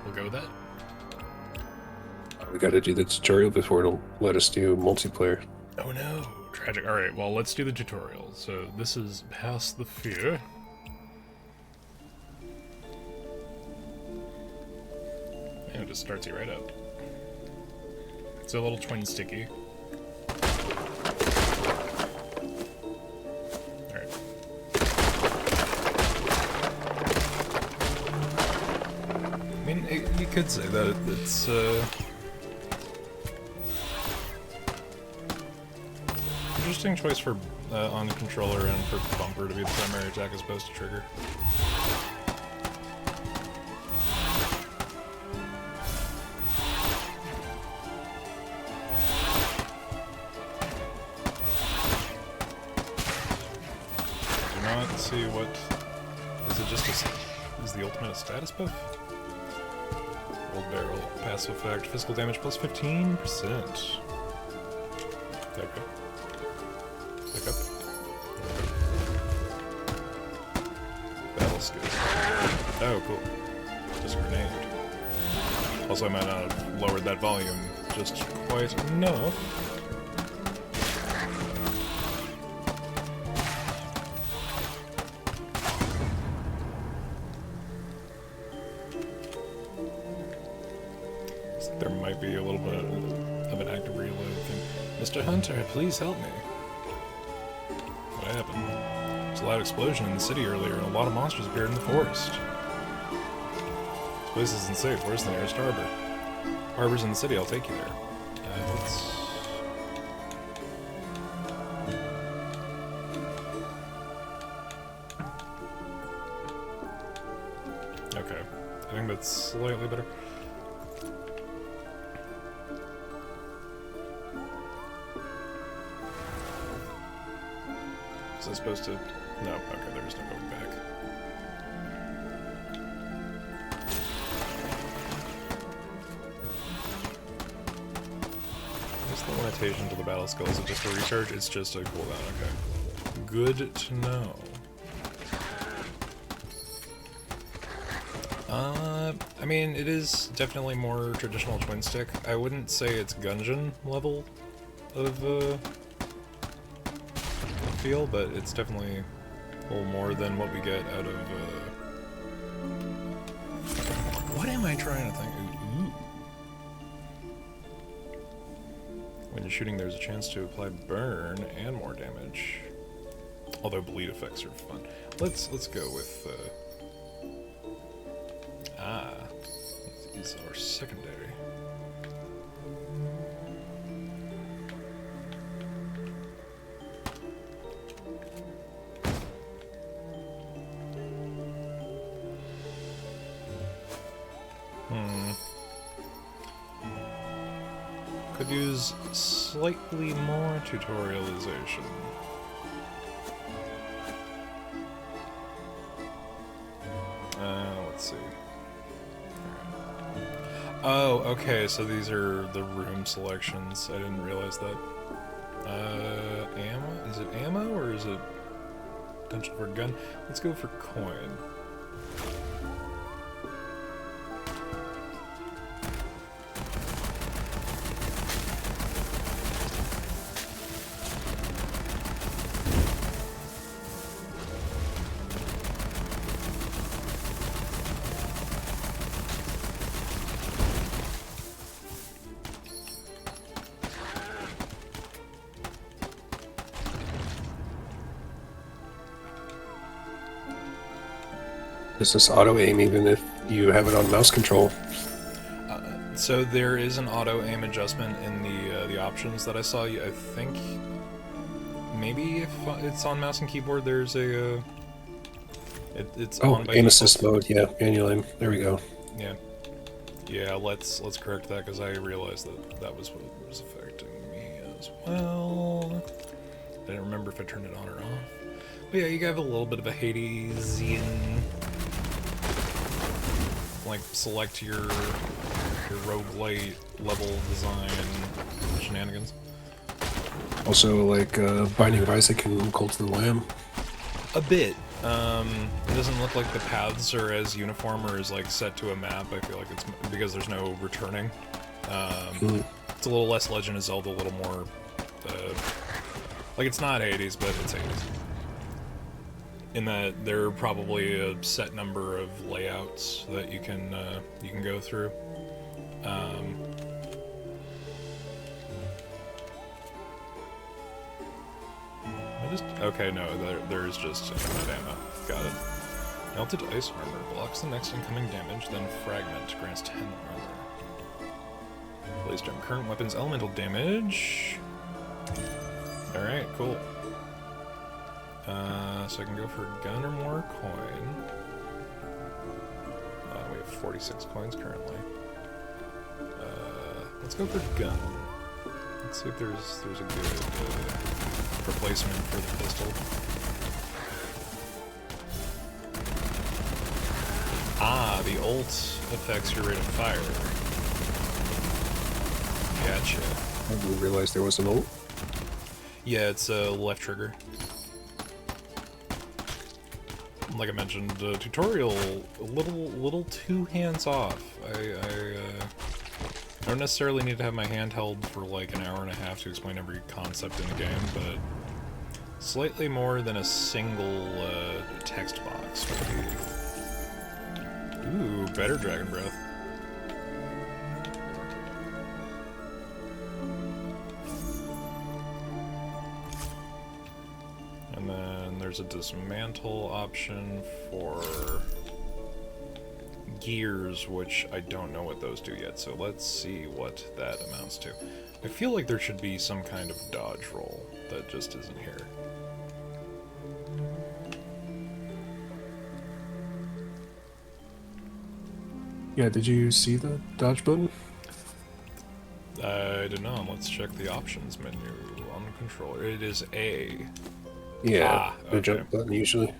We'll go with that. We gotta do the tutorial before it'll let us do multiplayer. Oh no, tragic. Alright, well, let's do the tutorial. So this is Pass the Fear. And it just starts you right up. It's a little twin sticky. Alright. I mean, you could say that it's, interesting choice for on the controller and for bumper to be the primary attack as opposed to trigger. Do not see what is it. Just is the ultimate a status buff? Old barrel passive effect, physical damage plus 15%. Okay. Pick up. Battle skill. Oh, cool. Just a grenade. Also, I might not have lowered that volume just quite enough. There might be a little bit of an active reload thing. Mr. Hunter, please help me. What happened? There's a loud explosion in the city earlier, and a lot of monsters appeared in the forest. This place isn't safe. Where's the nearest harbor? Harbor's in the city. I'll take you there. Let's... Okay. I think that's slightly better. Was I supposed to... No, okay, there is no going back. What's the limitation to the battle skill? Is it just a recharge? It's just a cooldown, okay. Good to know. I mean, it is definitely more traditional twin stick. I wouldn't say it's Gungeon level of, feel, but it's definitely a little more than what we get out of, what am I trying to think? Ooh. When you're shooting, there's a chance to apply burn and more damage. Although bleed effects are fun. Let's go with, these are secondary. Could use slightly more tutorialization. Let's see. Oh, okay, so these are the room selections. I didn't realize that. Ammo? Is it ammo or is it potential for a gun? Let's go for coin. Does this auto-aim even if you have it on mouse control? So there is an auto-aim adjustment in the options that I saw. I think maybe if it's on mouse and keyboard, there's a... it's on by aim default. assist mode, yeah, manual aim. There we go. Yeah. Yeah, let's correct that, because I realized that was what was affecting me as well. I didn't remember if I turned it on or off. But yeah, you have a little bit of a Hadesian... like, select your roguelite level design shenanigans. Also, like, Binding of Isaac and Cult of the Lamb. A bit. It doesn't look like the paths are as uniform or as like set to a map. I feel like it's because there's no returning. It's a little less Legend of Zelda, a little more like it's not 80s, but it's 80s. In that there are probably a set number of layouts that you can go through. Okay, no, there's just ammo. Got it. Melted ice armor blocks the next incoming damage, then fragment grants 10 armor. Blaze gem current weapons elemental damage. Alright, cool. So I can go for gun or more coin. We have 46 coins currently. Let's go for gun. Let's see if there's a good replacement for the pistol. Ah, the ult affects your rate of fire. Gotcha. I didn't realize there was an ult. Yeah, it's left trigger. Like I mentioned, the tutorial a little too hands off. I don't necessarily need to have my hand held for like an hour and a half to explain every concept in the game, but slightly more than a single text box would be. Ooh, better Dragon Breath. And then there's a dismantle option for gears, which I don't know what those do yet, so let's see what that amounts to. I feel like there should be some kind of dodge roll that just isn't here. Yeah, did you see the dodge button? I don't know. Let's check the options menu on the controller. It is A. Yeah, the okay. jump button usually.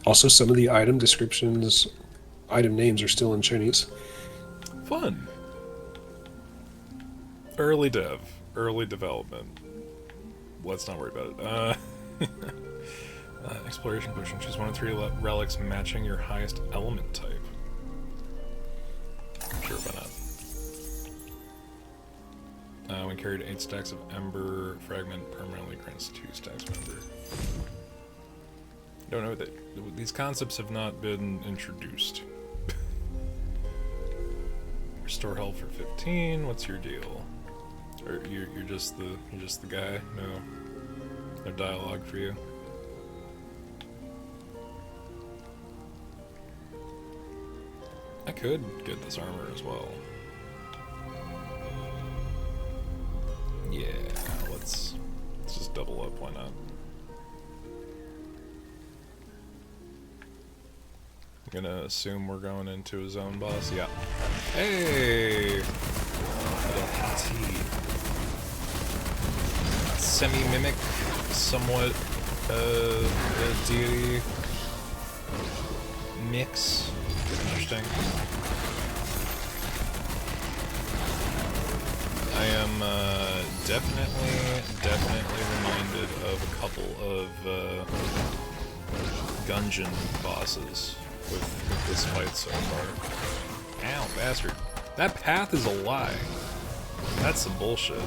Also, some of the item descriptions, item names are still in Chinese. Fun. Early dev, early development. Let's not worry about it. Exploration potion. Choose 1 of 3 relics matching your highest element type. Sure, why not? When carried 8 stacks of Ember, fragment permanently grants 2 stacks of Ember. Don't know that these concepts have not been introduced. Restore health for 15. What's your deal? Or you're just the guy? No dialogue for you. I could get this armor as well. Yeah, let's just double up, why not? I'm gonna assume we're going into a zone boss, yeah. Hey! Semi-mimic, somewhat a deity mix. Interesting. I am definitely reminded of a couple of Gungeon bosses with this fight so far. Ow, bastard. That path is a lie. That's some bullshit.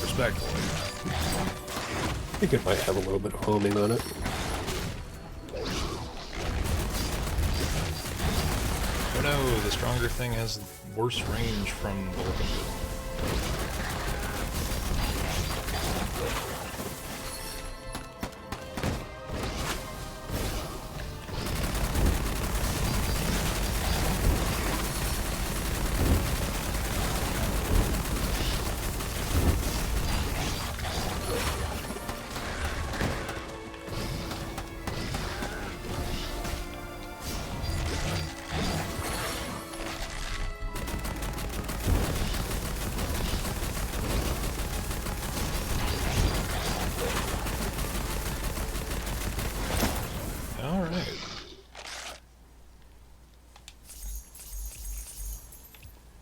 Respectfully. I think it might have a little bit of homing on it. Oh no, the stronger thing has worse range from the look of it.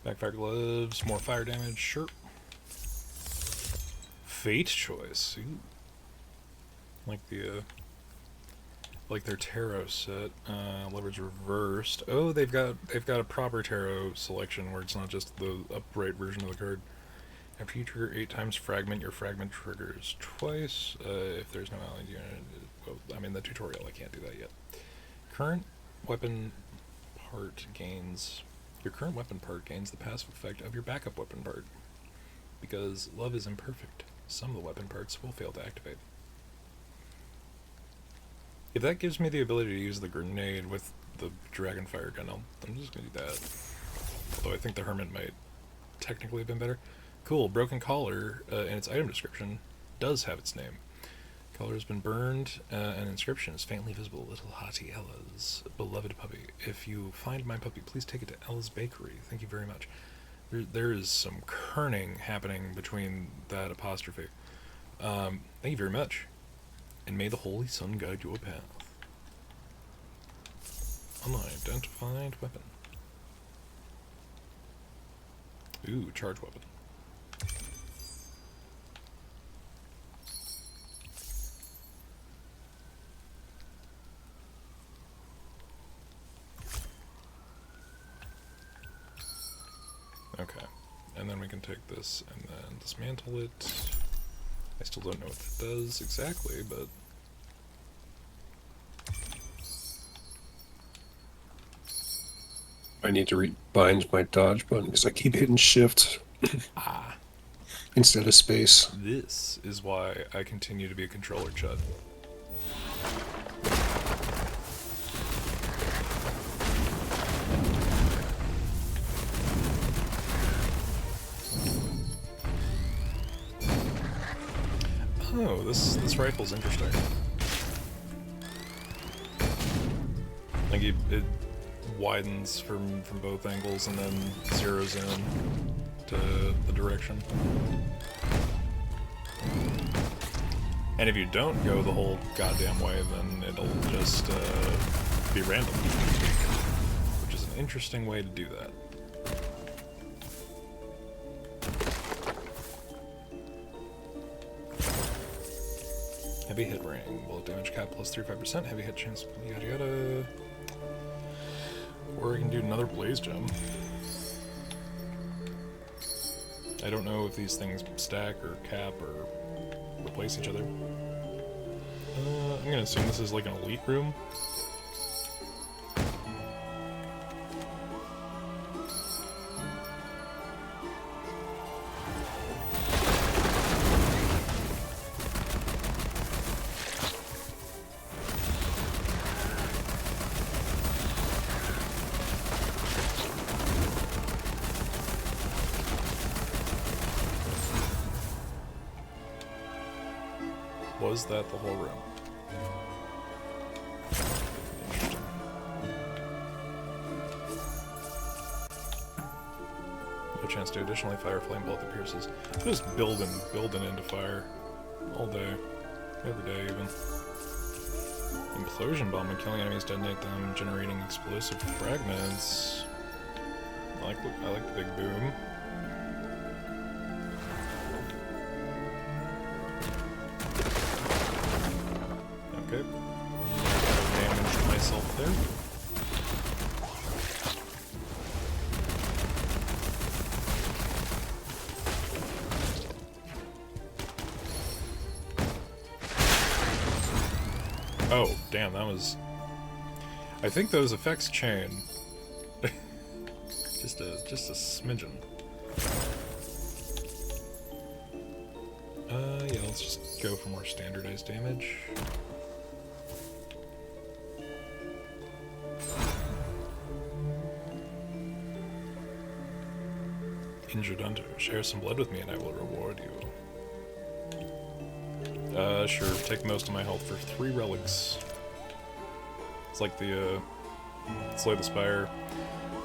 Backfire gloves, more fire damage, sure. Fate choice, ooh. Like the Like their tarot set, leverage reversed. Oh, they've got a proper tarot selection where it's not just the upright version of the card. After you trigger 8 times fragment, your fragment triggers twice. If there's no allied unit, well, I mean the tutorial, I can't do that yet. Current weapon part gains. Your current weapon part gains the passive effect of your backup weapon part. Because love is imperfect, some of the weapon parts will fail to activate. If that gives me the ability to use the grenade with the Dragonfire gun, I'm just going to do that. Although I think the Hermit might technically have been better. Cool, Broken Collar, in its item description, does have its name. Collar has been burned, and inscription is faintly visible. Little Hottie Ella's beloved puppy. If you find my puppy, please take it to Ella's Bakery. Thank you very much. There is some kerning happening between that apostrophe. Thank you very much. And may the Holy Sun guide your path. Unidentified weapon. Ooh, charge weapon. Okay, and then we can take this and then dismantle it. I still don't know what that does exactly, but... I need to bind my dodge button because I keep hitting shift instead of space. This is why I continue to be a controller chud. Oh, this rifle's interesting. Like it widens from both angles and then zeroes in to the direction. And if you don't go the whole goddamn way, then it'll just be random. Which is an interesting way to do that. Heavy hit ring, bullet damage cap plus 35%, heavy hit chance, yada yada. Or I can do another blaze gem. I don't know if these things stack or cap or replace each other. I'm gonna assume this is like an elite room. Was that the whole room? Interesting. No chance to additionally fire flame bolt that pierces. Just building into fire. All day. Every day even. Implosion bomb. When killing enemies, detonate them, generating explosive fragments. I like the big boom. Okay. Damaged myself there. Oh, damn, that was... I think those effects chain. just a smidgen. Yeah, let's just go for more standardized damage. Injured hunter, share some blood with me and I will reward you. Sure, take most of my health for 3 relics. It's like the, Slay the Spire.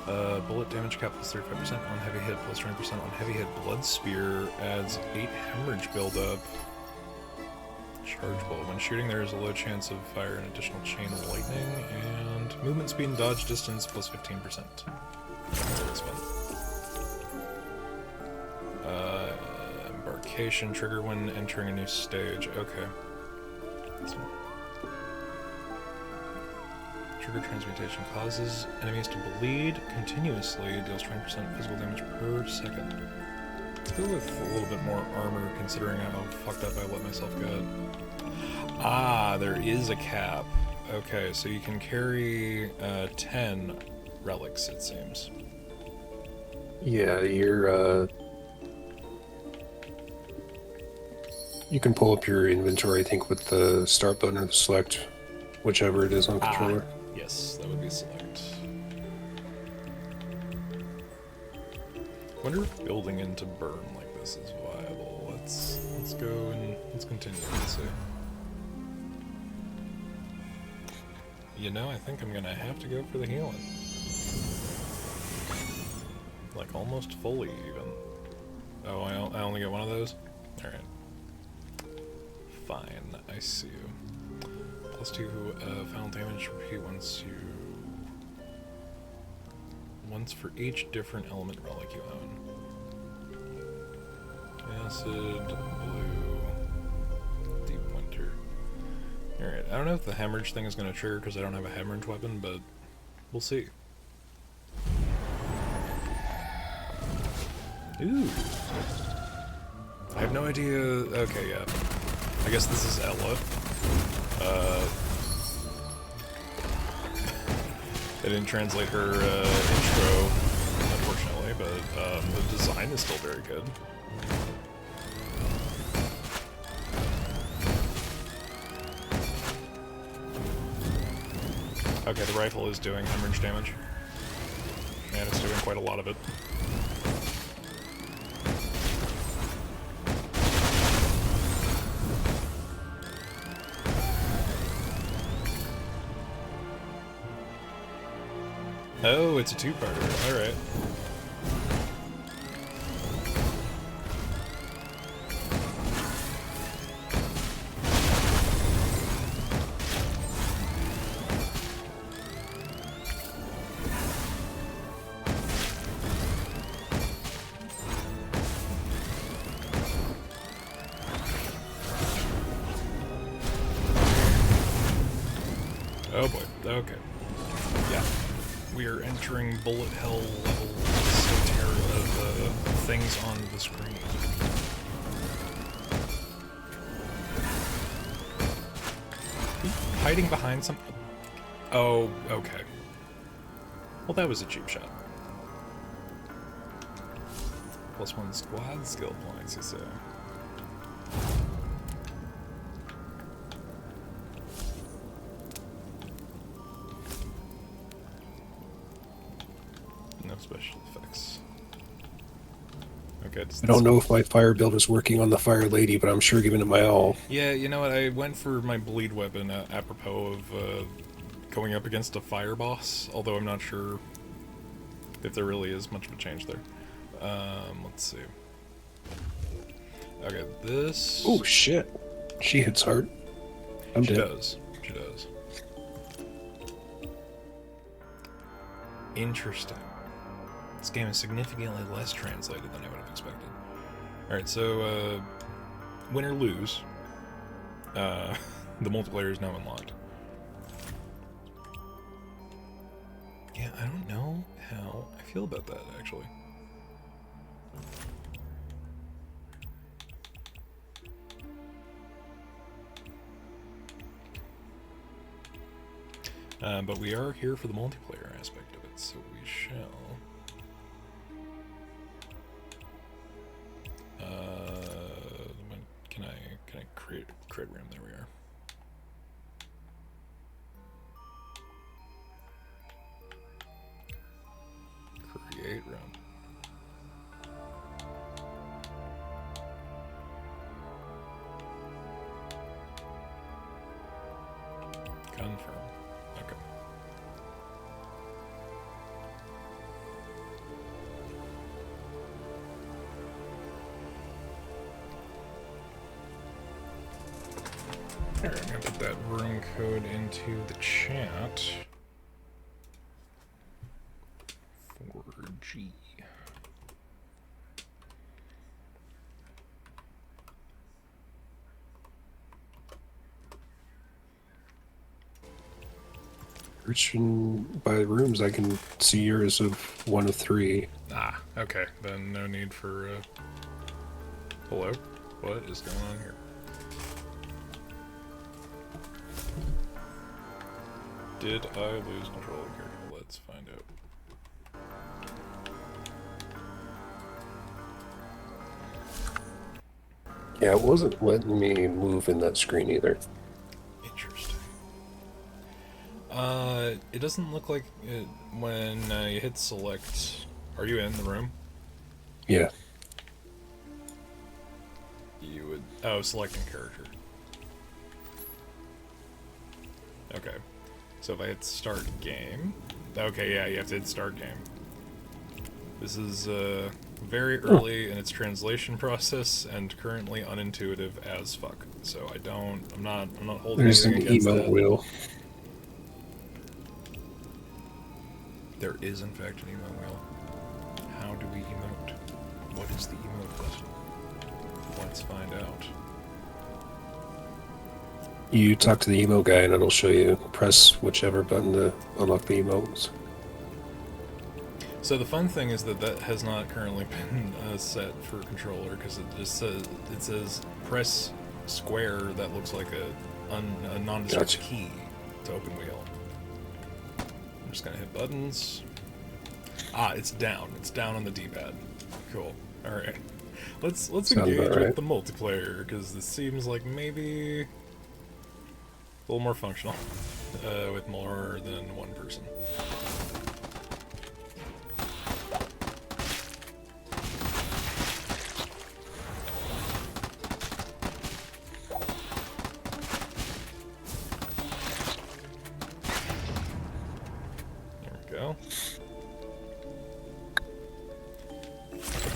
Bullet damage cap plus 35% on heavy hit, plus 20% on heavy hit. Blood Spear adds 8 hemorrhage buildup. Charge bolt. When shooting, there is a low chance of fire an additional chain of lightning, and movement speed and dodge distance plus 15%. That's fun. Embarkation trigger when entering a new stage. Okay. Trigger transmutation causes enemies to bleed continuously, deals 20% physical damage per second. Let's go with a little bit more armor, considering how fucked up I let myself get. Ah, there is a cap. Okay, so you can carry 10 relics, it seems. Yeah, you can pull up your inventory, I think, with the start button or the select, whichever it is on controller. Yes, that would be select. Wonder if building into burn like this is viable. Let's go and let's continue. Let's see. You know, I think I'm gonna have to go for the healing. Like almost fully even. Oh, I only get one of those? Alright. Fine, I see you. +2 final damage, repeat once for each different element relic you own. Acid, blue, deep winter. Alright, I don't know if the hemorrhage thing is going to trigger because I don't have a hemorrhage weapon, but we'll see. Ooh. I have no idea. Okay, yeah. I guess this is Ella. They didn't translate her intro, unfortunately, but the design is still very good. Okay, the rifle is doing hemorrhage damage. And it's doing quite a lot of it. Oh, it's a two-parter. Alright. Oh boy. Okay. Yeah. We are entering bullet hell level of things on the screen. Hiding behind some... Oh, okay. Well, that was a cheap shot. +1 squad skill points, you say. No special effects. Okay, I don't know if my fire build is working on the Fire Lady, but I'm sure giving it my all. Yeah, you know what? I went for my bleed weapon apropos of going up against a fire boss, although I'm not sure if there really is much of a change there. Let's see. Okay, this... Oh, shit. She hits hard. I'm dead. She does. Interesting. This game is significantly less translated than I would have expected. Alright, so, win or lose, the multiplayer is now unlocked. Yeah, I don't know how I feel about that, actually. But we are here for the multiplayer aspect of it, so we shall... Can I create room? There we are. Create room. Confirm. Okay. Alright, I'm gonna put that room code into the chat. 4G. description by rooms, I can see yours of 1 of 3. Ah, okay. Then no need for, Hello? What is going on here? Did I lose control of the character? Let's find out. Yeah, it wasn't letting me move in that screen either. Interesting. It doesn't look like it when you hit select. Are you in the room? Yeah. You would. Oh, selecting character. Okay. So if I hit start game. Okay, yeah, you have to hit start game. This is very early in its translation process and currently unintuitive as fuck. So I'm not holding There's an anything against emote that. wheel. There is in fact an emote wheel. How do we emote? What is the emote button? Let's find out. You talk to the emote guy and it'll show you. Press whichever button to unlock the emotes. So the fun thing is that has not currently been set for controller because it just says press square that looks like a nondescript key to open wheel. I'm just gonna hit buttons. Ah, it's down. It's down on the D-pad. Cool. All right. Let's engage with the multiplayer because this seems like maybe a little more functional with more than one person. Go.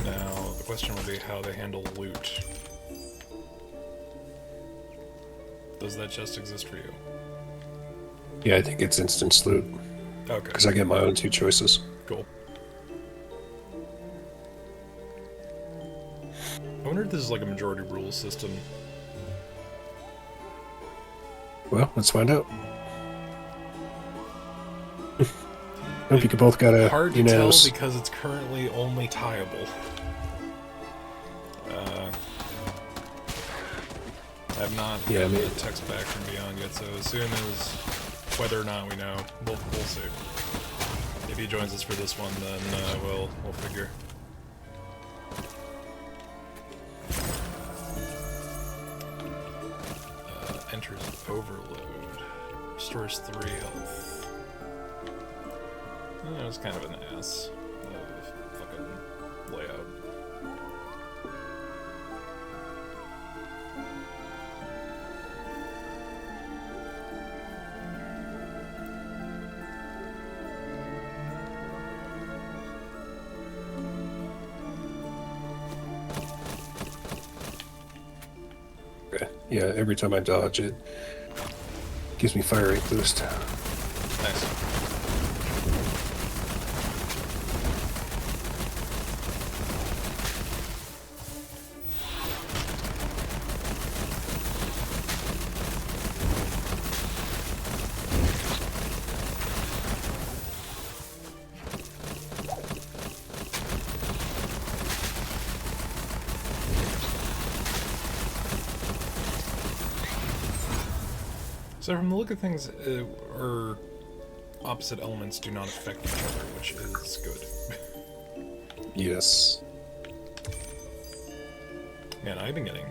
Now, the question will be how they handle loot. Does that just exist for you? Yeah, I think it's instant loot. Okay. Because I get my own 2 choices. Cool. I wonder if this is like a majority rules system. Well, let's find out. I hope you could both got a hard to unanimous. tell because it's currently only tieable. I have not gotten the text back from Beyond yet, so as soon as whether or not we know, we'll see. If he joins us for this one, then we'll figure. Enters overload. Restores 3 health. It was kind of an ass fucking layout. Okay. Yeah, every time I dodge it gives me fire rate boost. Nice. So from the look of things, our opposite elements do not affect each other, which is good. Yes. Man, I've been getting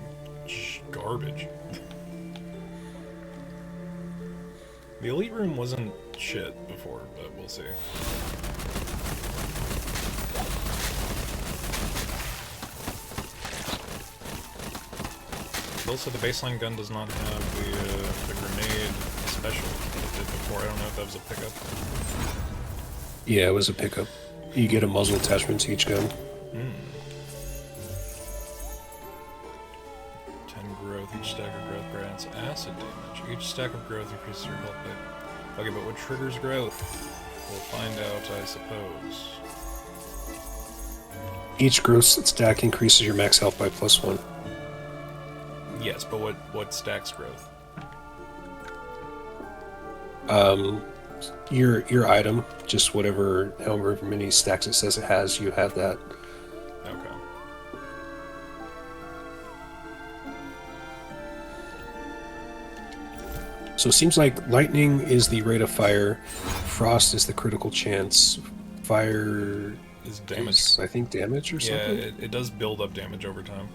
garbage. The Elite Room wasn't shit before, but we'll see. Also, the baseline gun does not have the grenade special that it did before. I don't know if that was a pickup. Yeah, it was a pickup. You get a muzzle attachment to each gun. 10 growth. Each stack of growth grants acid damage. Each stack of growth increases your health by... Okay, but what triggers growth? We'll find out, I suppose. Each growth stack increases your max health by +1. Yes, but what stacks growth? Your item, just whatever, however many stacks it says it has, you have that. Okay. So it seems like lightning is the rate of fire, frost is the critical chance, fire Is damage. is, I think, damage or Yeah, something? it does build up damage over time.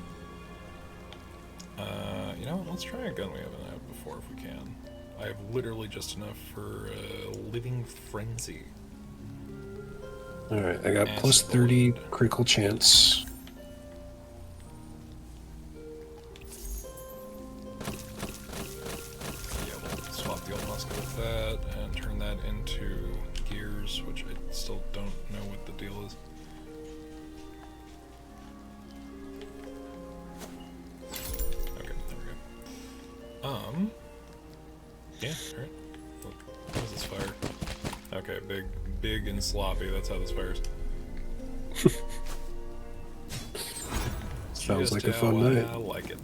You know what? Let's try a gun we haven't had before if we can. I have literally just enough for Living Frenzy. Alright, I got Acid plus 30 Bullet. critical chance. Yeah, we'll swap the old musket with that and turn that into gears, which I still don't know what the deal is. Okay, there we go. Yeah, alright. What does this fire? Okay, big and sloppy, that's how this fires. Sounds Just like a how fun night. I like it.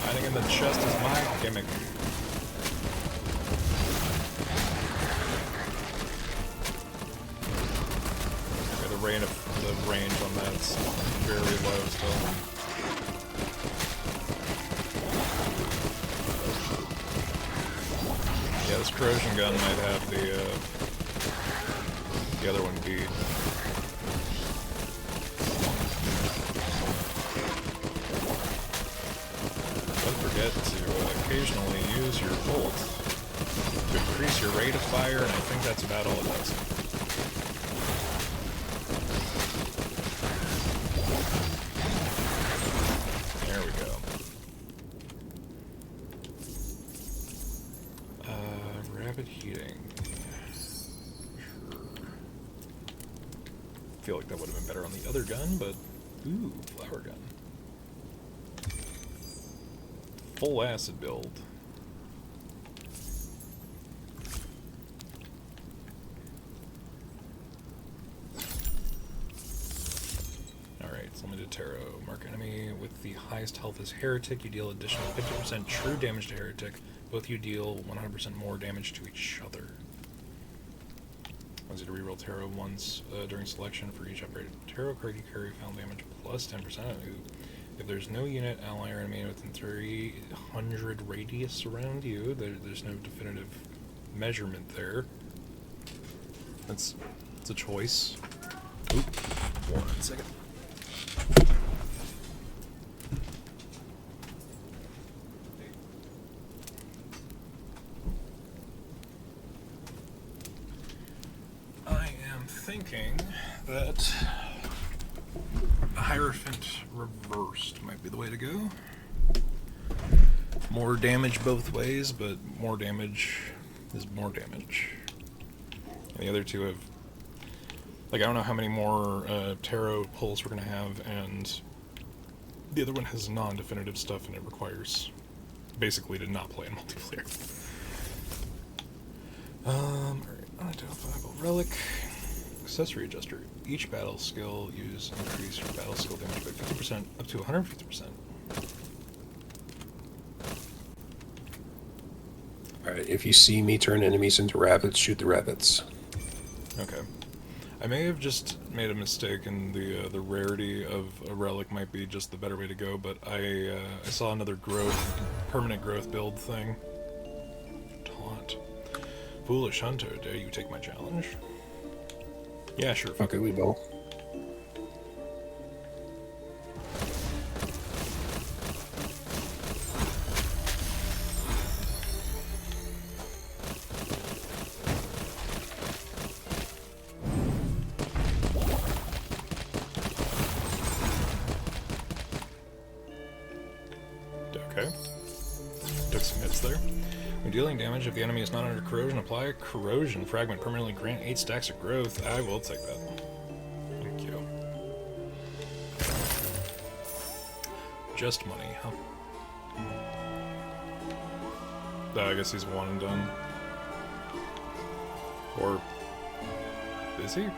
Hiding in the chest is my gimmick. Okay, the range on that's very low still. Yeah, this corrosion gun might have the other one beat. Don't forget to occasionally use your bolt to increase your rate of fire, and I think that's about all it does. There we go. Rapid heating. Sure. Feel like that would have been better on the other gun, but ooh, flower gun. Full acid build. Alright, so let me do tarot. Mark enemy with the highest health is Heretic. You deal additional 50% true damage to Heretic. Both you deal 100% more damage to each other. I want you to reroll tarot once during selection for each upgraded tarot card you carry. Found damage plus 10%. Ooh. If there's no unit, ally, or enemy within 300 radius around you, there's no definitive measurement there. It's a choice. Oop. 1 second. I am thinking that Hierophant reversed might be the way to go. More damage both ways, but more damage is more damage. And the other two have... Like, I don't know how many more tarot pulls we're going to have, and the other one has non-definitive stuff, and it requires basically to not play in multiplayer. Alright, unidentifiable relic. Accessory adjuster. Each battle skill use increase your battle skill damage by 50% up to 150%. Alright, if you see me turn enemies into rabbits, shoot the rabbits. Okay. I may have just made a mistake, and the rarity of a relic might be just the better way to go, but I saw another permanent growth build thing. Taunt. Foolish hunter, dare you take my challenge? Yeah, sure. Okay, we will. Okay. Took some hits there. When dealing damage, if the enemy is not under corrosion, apply a corrosion fragment. Permanently grant 8 stacks of growth. I will take that. Thank you. Just money, huh? I guess he's one and done. Or is he?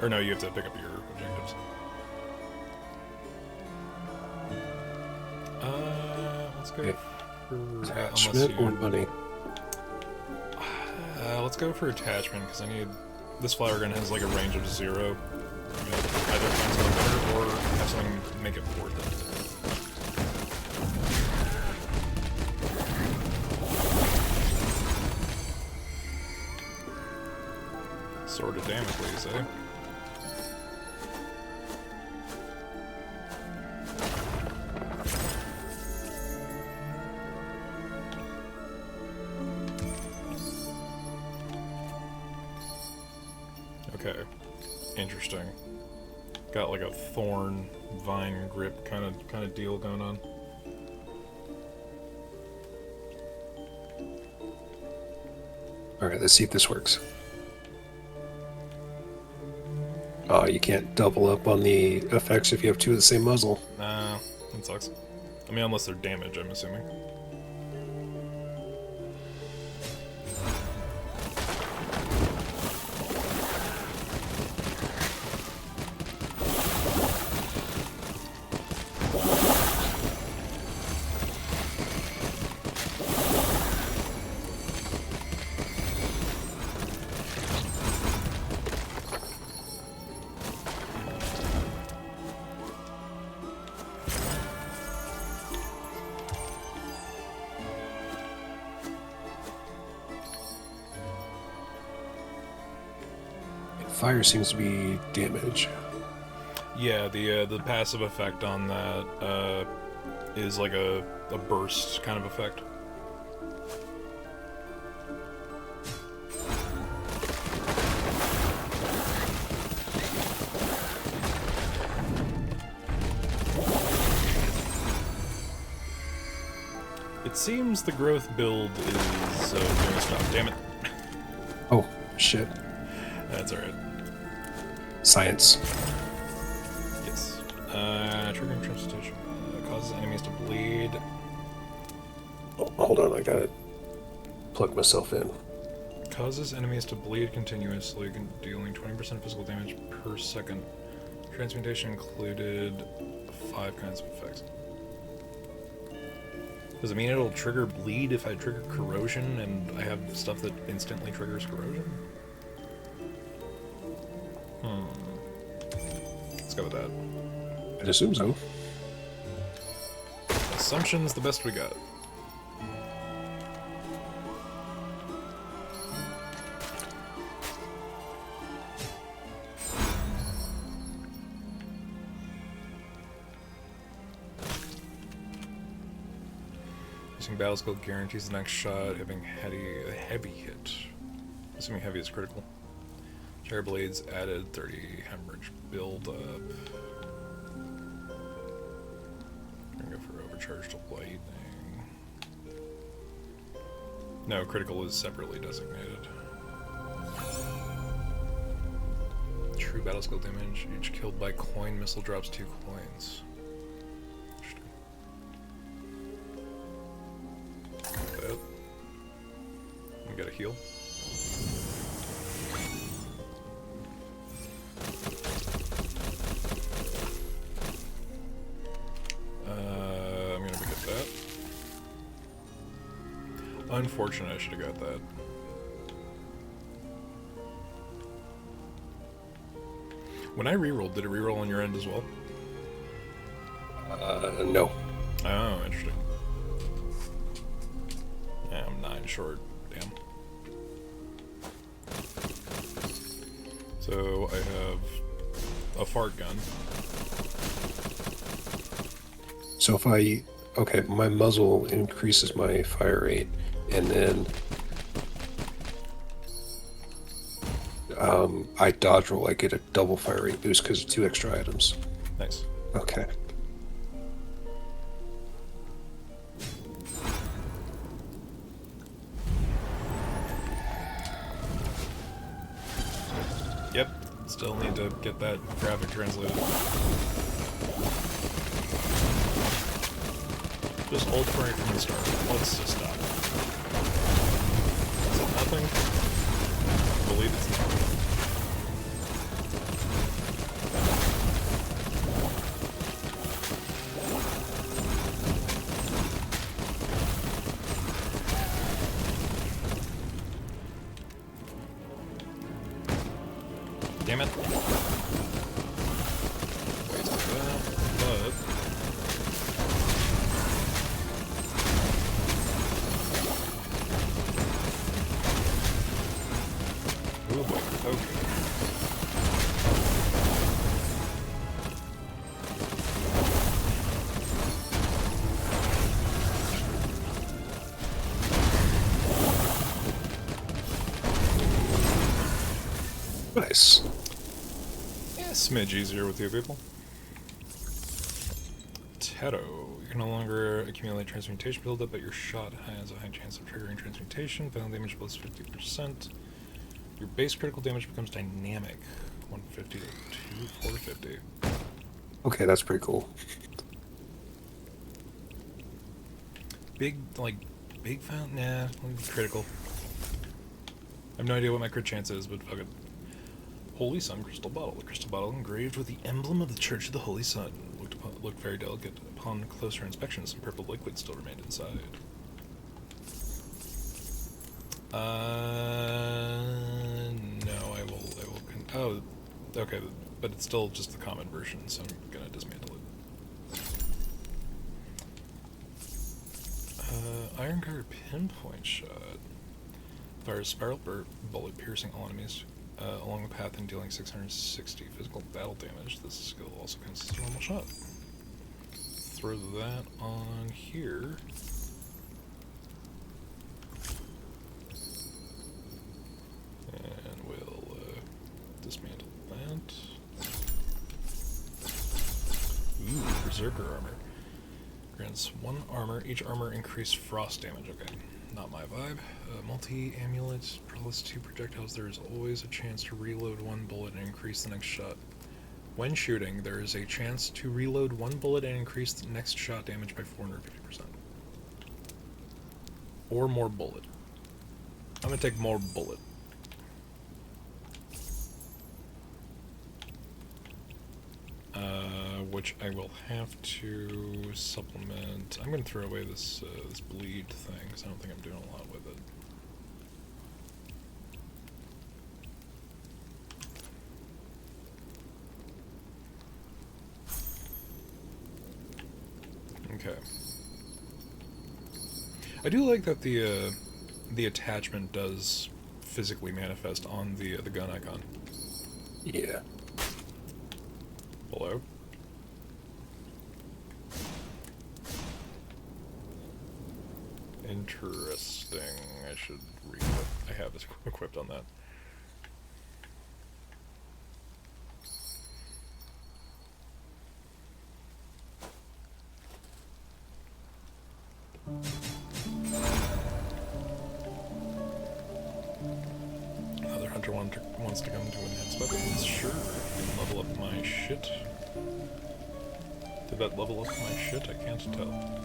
Or no, you have to pick up your objectives. Let's go. Okay. Unless Attachment or you... money? let's go for attachment, because I need... This flower gun has like a range of 0. I'm gonna either find something better or have something make it worth it. Sword of Damocles, eh? Okay, interesting. Got like a thorn vine grip kind of deal going on. All right, let's see if this works. Oh, you can't double up on the effects if you have two of the same muzzle. Nah, that sucks. I mean, unless they're damage, I'm assuming. Fire seems to be damage. Yeah, the passive effect on that is like a burst kind of effect. It seems the growth build is doing stuff. Damn it. Oh, shit. That's alright. Science. Yes. Triggering transportation. Causes enemies to bleed. Oh, hold on, I gotta plug myself in. Causes enemies to bleed continuously, dealing 20% physical damage per second. Transmutation included 5 kinds of effects. Does it mean it'll trigger bleed if I trigger corrosion and I have stuff that instantly triggers corrosion? Let's go with that. I'd assume so. Assumption's the best we got. Using battle skill guarantees the next shot having a heavy hit. Assuming heavy is critical. Cherry blades added 30 hemorrhage build up. I'm gonna go for overcharged lightning. No, critical is separately designated. True battle skill damage. Each killed by coin missile drops 2 coins. That. We got a heal. I'm gonna get that. Unfortunate, I should have got that. When I rerolled, did it reroll on your end as well? No. Oh, interesting. Yeah, I'm 9 short. Damn. So I have a fart gun. So if okay, my muzzle increases my fire rate, and then I dodge roll, I get a double fire rate boost because of 2 extra items. Nice. Okay. Yep. Still need to get that graphic translated. Just hold for it from the start. Let's just stop. Is it nothing? I believe it's nothing. Damn it. Wasted that, but... Oh boy, okay. Nice. Yeah, smidge easier with you people. Teto. You can no longer accumulate transmutation buildup, but your shot has a high chance of triggering transmutation. Final damage plus 50%. Your base critical damage becomes dynamic. 150 to 450. Okay, that's pretty cool. Big fountain? Nah, critical. I have no idea what my crit chance is, but fuck it. Holy Sun Crystal Bottle. The crystal bottle engraved with the emblem of the Church of the Holy Sun. Looked very delicate. Upon closer inspection, some purple liquid still remained inside. No, I will oh, okay, but it's still just the common version, so I'm gonna dismantle it. Iron Guard Pinpoint Shot. Fires spiral bullet piercing all enemies along the path and dealing 660 physical battle damage. This skill also counts as a normal shot. Throw that on here. And we'll dismantle that. Ooh, Berserker Armor. Grants 1 armor. Each armor increased frost damage. Okay, not my vibe. Multi-amulet. Plus 2 projectiles. There is always a chance to reload 1 bullet and increase the next shot. When shooting, there is a chance to reload 1 bullet and increase the next shot damage by 450%. Or more bullet. I'm gonna take more bullet. Which I will have to supplement. I'm gonna throw away this this bleed thing because I don't think I'm doing a lot with it. Okay. I do like that the attachment does physically manifest on the gun icon. Yeah. Hello? Interesting. I should re-equip. I have this equipped on that. Another hunter wants to come to enhance weapons. Sure. Level up my shit. Did that level up my shit? I can't tell.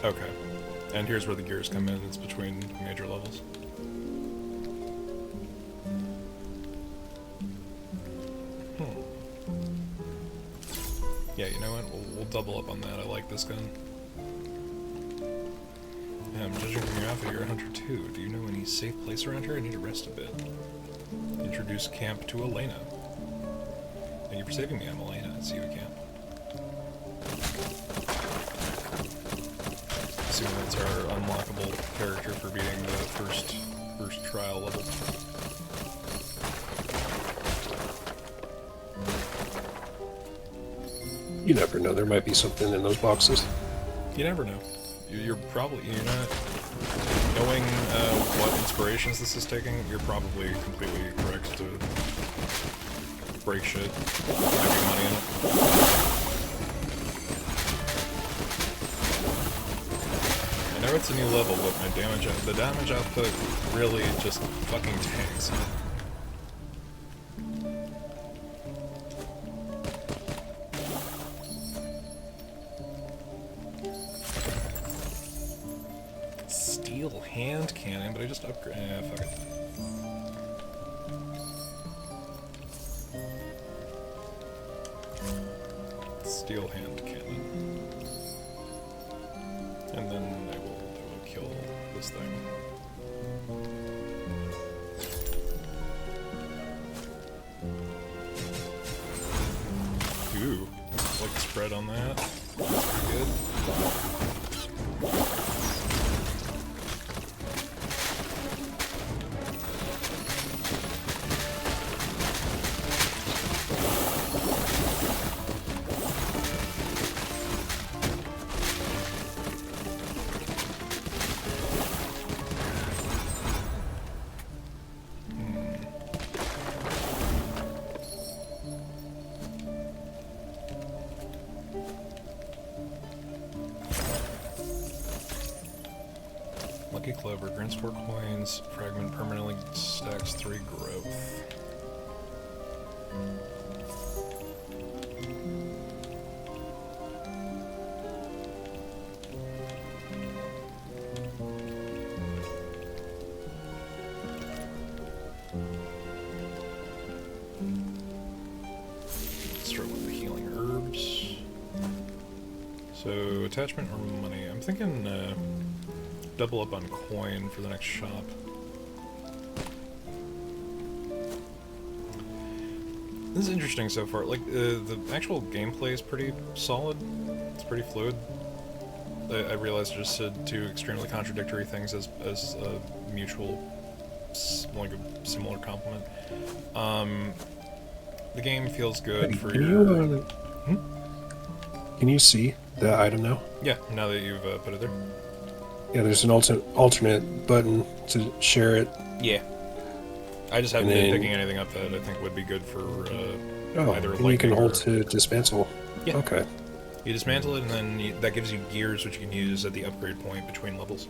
Okay. And here's where the gears come in. It's between major levels. Yeah, you know what? We'll double up on that. I like this gun. Yeah, I'm judging from your outfit, you're a hunter too. Do you know any safe place around here? I need to rest a bit. Introduce camp to Elena. Thank you for saving me. I'm Elena. See you at camp. Assuming that's our unlockable character for beating the first trial level. You never know. There might be something in those boxes. You never know. You're not knowing what inspirations this is taking. You're probably completely correct to break shit, making money in it. I know it's a new level, but the damage output really just fucking tanks. Steel hand cannon, but I just upgrade. Fuck it. steel hand cannon. And then I will kill this thing. Ooh, like the spread on that. That's pretty good. Lucky Clover grants 4 coins, fragment permanently stacks 3 growth. Let's start with the healing herbs. So, attachment or money? I'm thinking, double up on coin for the next shop. This is interesting so far. Like, the actual gameplay is pretty solid. It's pretty fluid. I realized I just said 2 extremely contradictory things as a mutual, like a similar compliment. The game feels good for your... Can you see the item now? Yeah, now that you've put it there. Yeah, there's an alternate button to share it. Yeah. I just haven't been picking anything up that I think would be good for either and you can hold to dismantle. Yeah. Okay. You dismantle it, and then that gives you gears which you can use at the upgrade point between levels.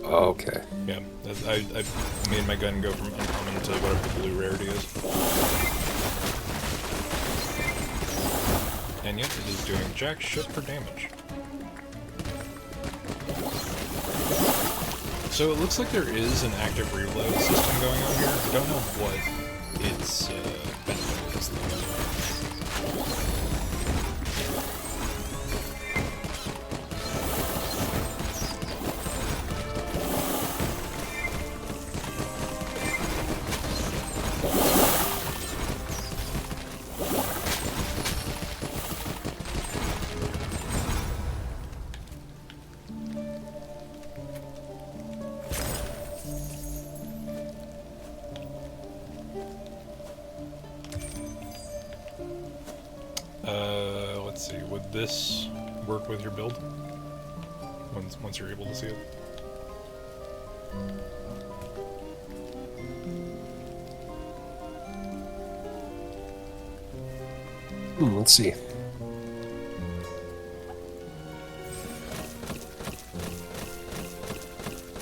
Okay. Yeah, I made my gun go from uncommon to whatever the blue rarity is. And yet it is doing jack shit for damage. So it looks like there is an active reload system going on here. I don't know what its benefit is though. Let's see, would this work with your build? Once you're able to see it? Let's see.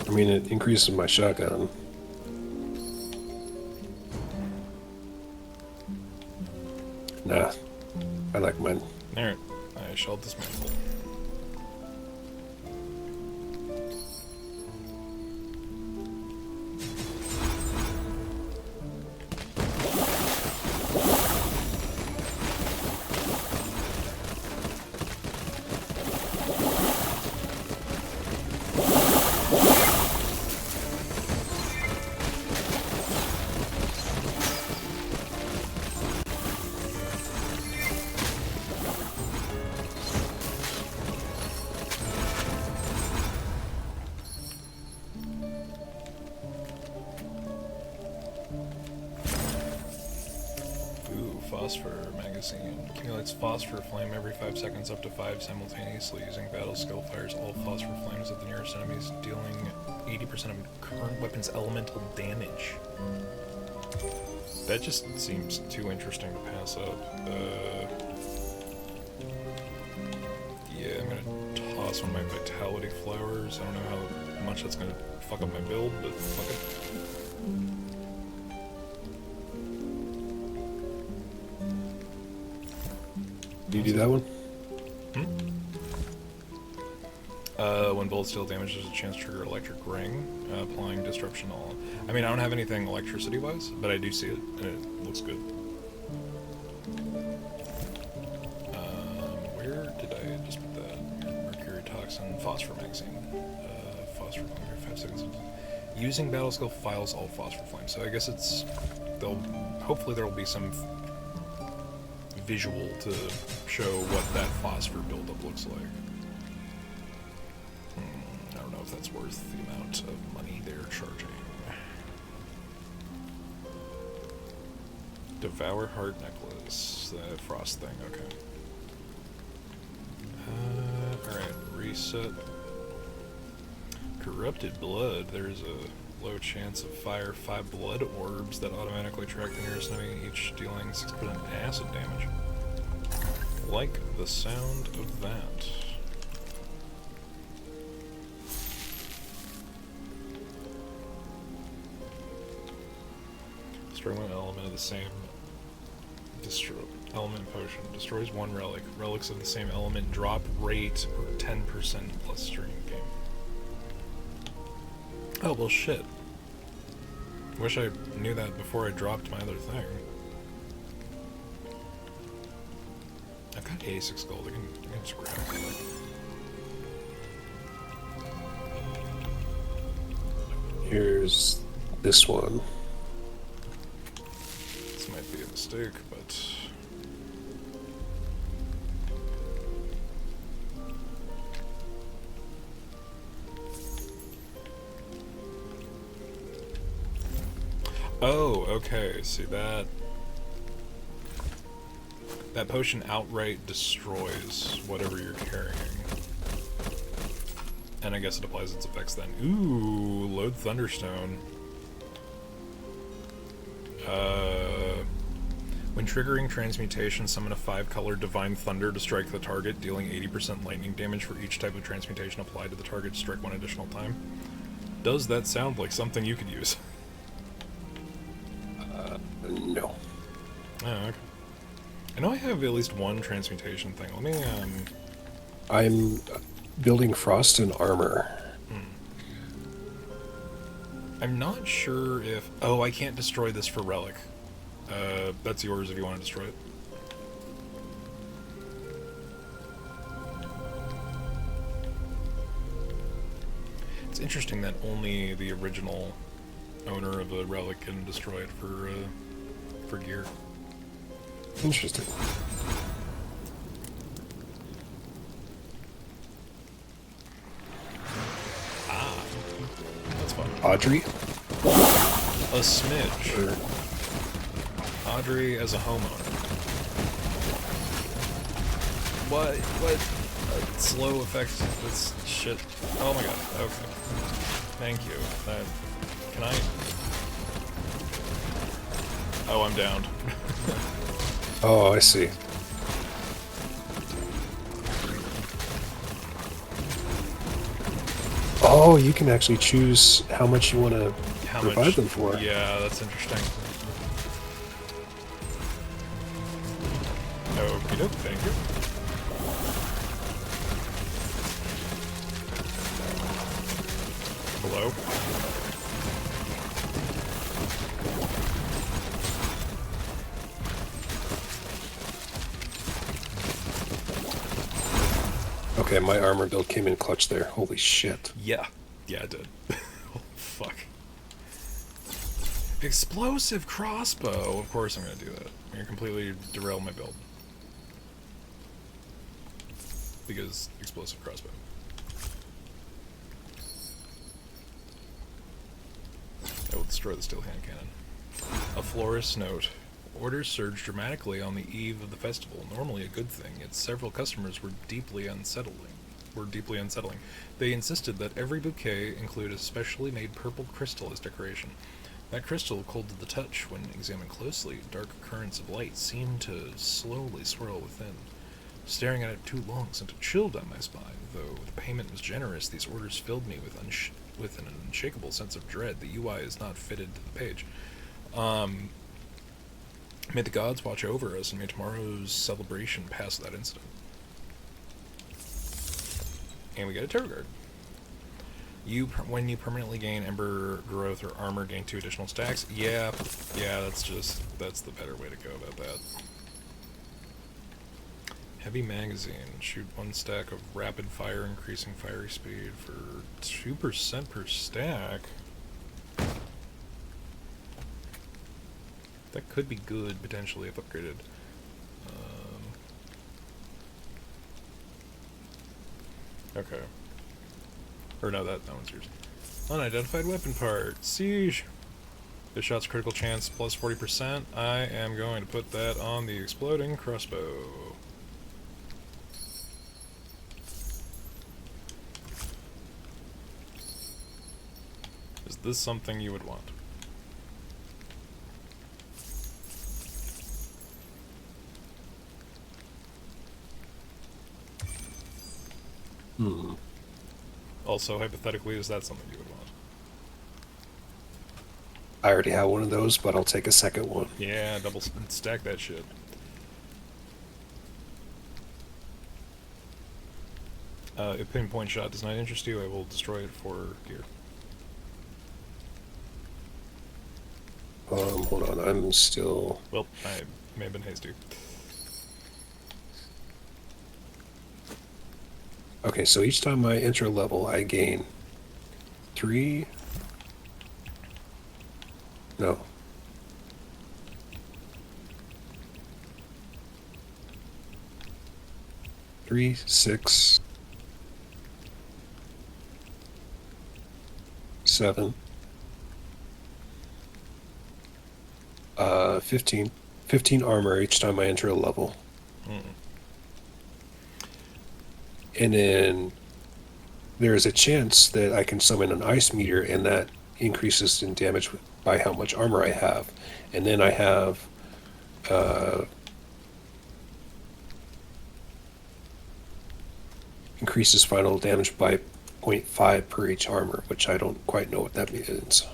I mean, it increases my shotgun. Nah, I like mine. Alright, I shall dismantle. Phosphor magazine. Accumulates phosphor flame every 5 seconds up to 5 simultaneously. Using battle skill fires all phosphor flames at the nearest enemies, dealing 80% of current weapon's elemental damage. That just seems too interesting to pass up. Yeah, I'm gonna toss one of my vitality flowers. I don't know how much that's gonna fuck up my build, but fuck it. Do you do that one? When bullets deal damage, there's a chance to trigger electric ring, applying disruption all. I mean, I don't have anything electricity-wise, but I do see it, and it looks good. phosphor magazine. Phosphor flame here, 5 seconds. Using battle skill files all phosphor flames. So I guess it's hopefully there will be some visual to show what that phosphor buildup looks like. I don't know if that's worth the amount of money they're charging. Devour Heart Necklace, the frost thing, okay. Alright, reset. Corrupted Blood, there's a low chance of fire 5 blood orbs that automatically track the nearest enemy, each dealing 6% acid damage. Like the sound of that. Destroy one element of the same element potion. Destroys one relic. Relics of the same element drop rate 10% plus during the game. Oh, well shit. Wish I knew that before I dropped my other thing. I've got 86 gold. I can just grab it. Here's this one. This might be a mistake, but... Oh, okay. See, that potion outright destroys whatever you're carrying. And I guess it applies its effects then. Ooh, load Thunderstone. When triggering transmutation, summon a 5-color Divine Thunder to strike the target, dealing 80% lightning damage for each type of transmutation applied to the target. Strike 1 additional time. Does that sound like something you could use? No. Oh, okay. I know I have at least one transmutation thing. Let me, I'm building frost and armor. I'm not sure if... Oh, I can't destroy this for relic. That's yours if you want to destroy it. It's interesting that only the original owner of a relic can destroy it for gear. Interesting. Ah, that's fun. Audrey? A smidge. Sure. Audrey as a homeowner. What? Slow effect. This shit. Oh my god. Okay. Thank you. Can I? Oh, I'm downed. Oh, I see. Oh, you can actually choose how much you want to revive them for. Yeah, that's interesting. Okie doke, thank you. Hello? Okay, my armor build came in clutch there. Holy shit. Yeah. Yeah, it did. Oh, fuck. Explosive crossbow! Of course I'm gonna do that. I'm gonna completely derail my build. Because explosive crossbow. I will destroy the steel hand cannon. A florist's note. Orders surged dramatically on the eve of the festival. Normally a good thing, yet several customers were deeply unsettling. They insisted that every bouquet include a specially made purple crystal as decoration. That crystal, cold to the touch when examined closely, dark currents of light seemed to slowly swirl within. Staring at it too long sent a chill down my spine. Though the payment was generous, these orders filled me with an unshakable sense of dread. The UI is not fitted to the page. May the gods watch over us, and may tomorrow's celebration pass that incident. And we get a tarot card. When you permanently gain Ember Growth or Armor, gain 2 additional stacks. Yeah, that's the better way to go about that. Heavy magazine. Shoot 1 stack of rapid fire, increasing fire speed for 2% per stack. That could be good, potentially, if upgraded. Okay. Or no, that one's yours. Unidentified weapon part. Siege! This shot's critical chance plus 40%. I am going to put that on the exploding crossbow. Is this something you would want? Also, hypothetically, is that something you would want? I already have one of those, but I'll take a second one. Yeah, double stack that shit. If pinpoint shot does not interest you, I will destroy it for gear. Hold on, I'm still... Well, I may have been hasty. Okay, so each time I enter a level, I gain 3... No. 3, 6... 7... 15. 15 armor each time I enter a level. And then there's a chance that I can summon an ice meter, and that increases in damage by how much armor I have. And then I have increases final damage by 0.5 per each armor, which I don't quite know what that means.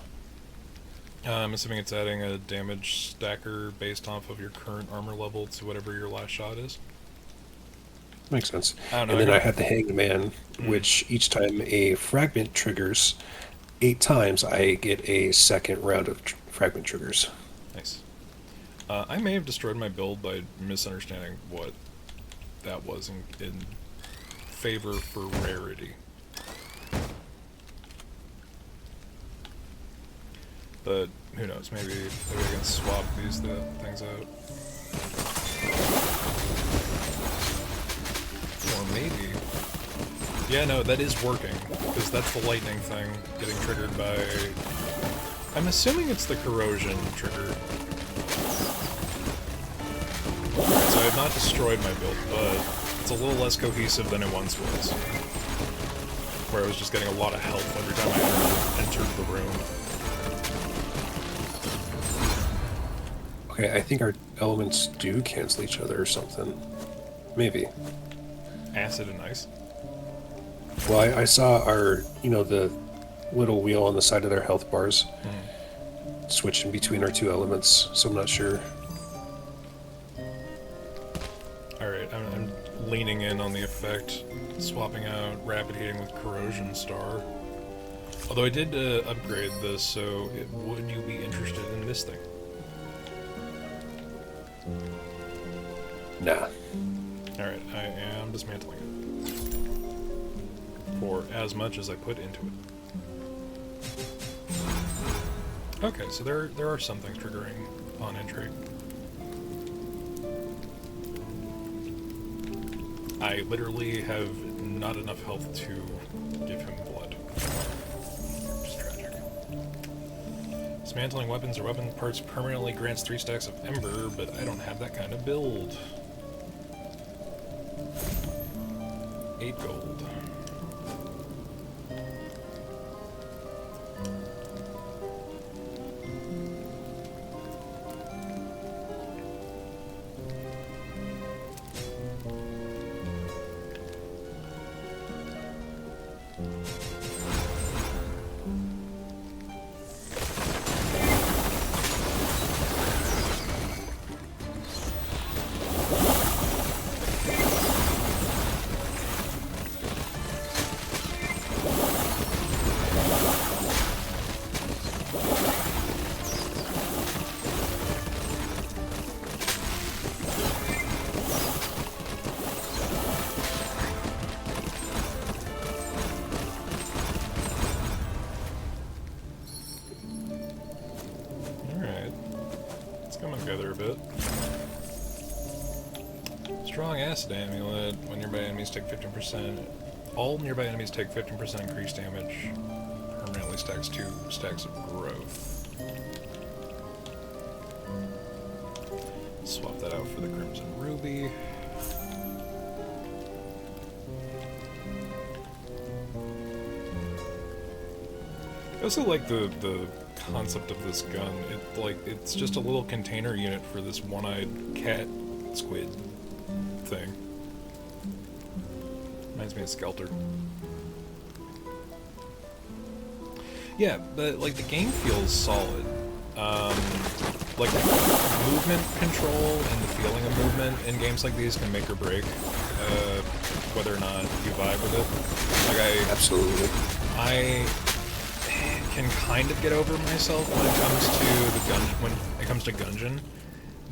I'm assuming it's adding a damage stacker based off of your current armor level to whatever your last shot is. Makes sense. I don't know, And then I have the Hangman, which each time a fragment triggers 8 times, I get a second round of fragment triggers. Nice. I may have destroyed my build by misunderstanding what that was in favor for rarity. But who knows? Maybe I can swap these things out. Or maybe... Yeah, no, that is working, because that's the lightning thing getting triggered by... I'm assuming it's the corrosion trigger. So I have not destroyed my build, but it's a little less cohesive than it once was. Where I was just getting a lot of health every time I entered the room. Okay, I think our elements do cancel each other or something. Maybe. Acid and ice? Well, I saw our, the little wheel on the side of their health bars switching between our 2 elements, so I'm not sure. Alright, I'm leaning in on the effect, swapping out rapid heating with corrosion star. Although I did upgrade this, so would you be interested in this thing? Nah. Alright, I am dismantling it. For as much as I put into it. Okay, so there are some things triggering on entry. I literally have not enough health to give him blood. Which is tragic. Dismantling weapons or weapon parts permanently grants 3 stacks of ember, but I don't have that kind of build. 8 gold. together a bit. Strong acid amulet. When nearby enemies take 15%. All nearby enemies take 15% increased damage. Permanently stacks 2 stacks of growth. Swap that out for the Crimson Ruby. I also like the concept of this gun. It's just a little container unit for this one-eyed cat squid thing. Reminds me of Skelter. Yeah, but like the game feels solid. Like movement control and the feeling of movement in games like these can make or break whether or not you vibe with it. Like Absolutely. I can kind of get over myself when it comes to Gungeon,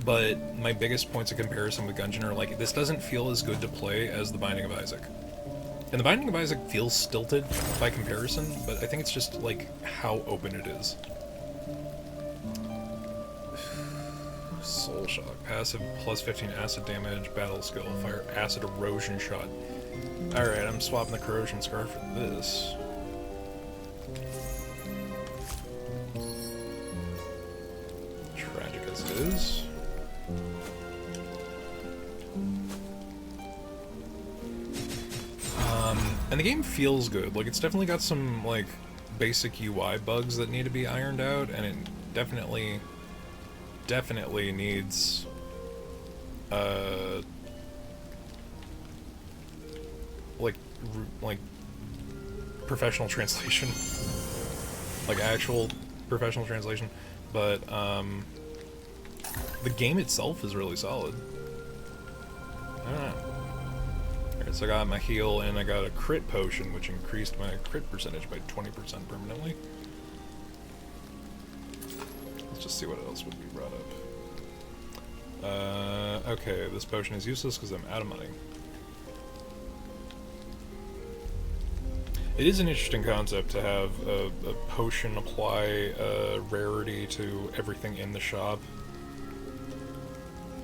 but my biggest points of comparison with Gungeon are like, this doesn't feel as good to play as The Binding of Isaac. And The Binding of Isaac feels stilted by comparison, but I think it's just like how open it is. Soul Shock, passive plus 15 acid damage, battle skill, fire acid erosion shot. Alright, I'm swapping the corrosion scar for this. Tragic as it is. And the game feels good. Like, it's definitely got some, like, basic UI bugs that need to be ironed out, and it definitely needs, like, professional translation. Like, actual professional translation. But, the game itself is really solid. I don't know. Alright, so I got my heal, and I got a crit potion, which increased my crit percentage by 20% permanently. Let's just see what else would be brought up. Okay, this potion is useless because I'm out of money. It is an interesting concept to have a potion apply rarity to everything in the shop.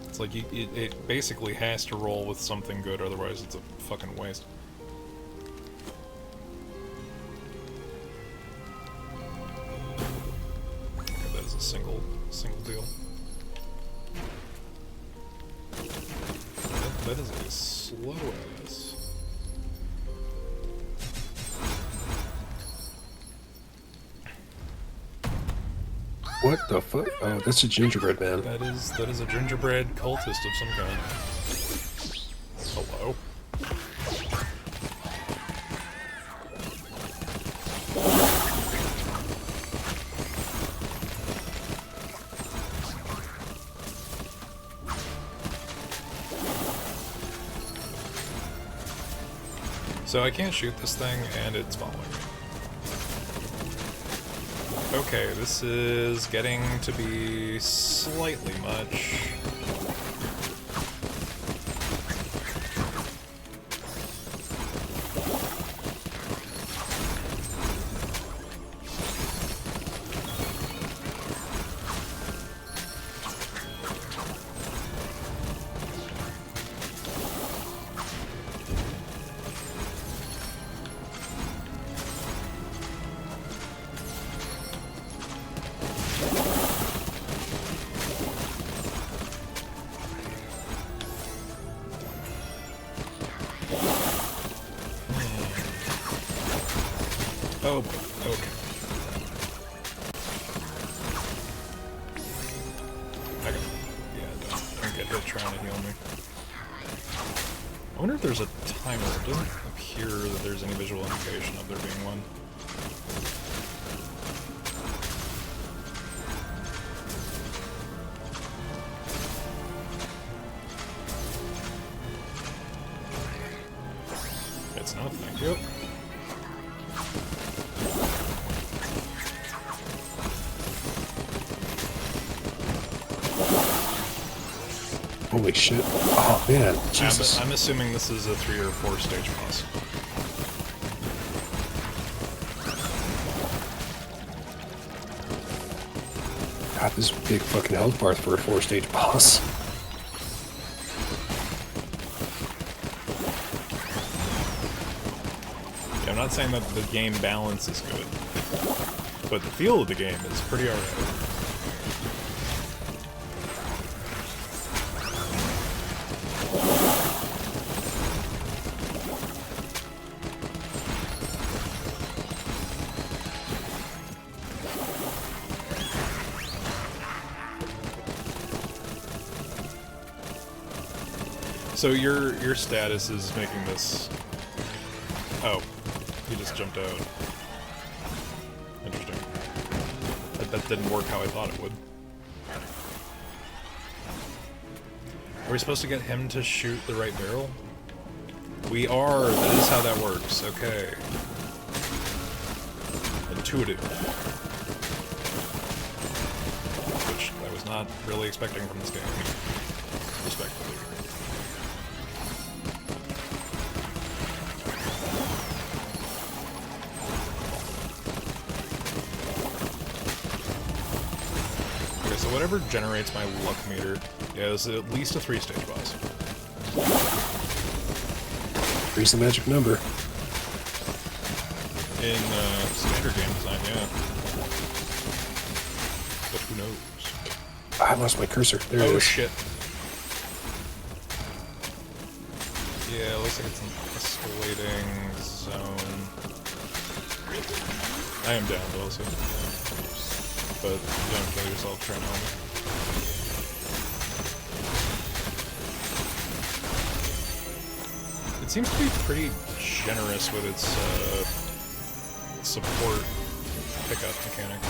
It's like, it basically has to roll with something good, otherwise it's a fucking waste. Okay, that is a single deal. That is a slow ass. What the fuck? Oh, that's a gingerbread man. That is a gingerbread cultist of some kind. Hello? So I can't shoot this thing, and it's following me. Okay, this is getting to be slightly much. Oh, okay. Don't get hit trying to heal me. I wonder if there's a timer. It doesn't appear that there's any visual indication of there being one. It's not, thank you. Holy shit. Oh, man. Jesus. I'm assuming this is a 3 or 4 stage boss. God, this big fucking health bar for a 4-stage boss. Yeah, I'm not saying that the game balance is good, but the feel of the game is pretty alright. So your status is making this... Oh, he just jumped out. Interesting. That didn't work how I thought it would. Are we supposed to get him to shoot the right barrel? We are. That is how that works. Okay. Intuitive. Which I was not really expecting from this game. Respectfully. So whatever generates my luck meter, yeah, is at least a 3-stage boss. 3's the magic number. In standard game design, yeah. But who knows? I lost my cursor. There it is. Oh shit. Yeah, it looks like it's an escalating zone. I am down though, so... But don't kill yourself trying to help me. It seems to be pretty generous with its support pickup mechanic.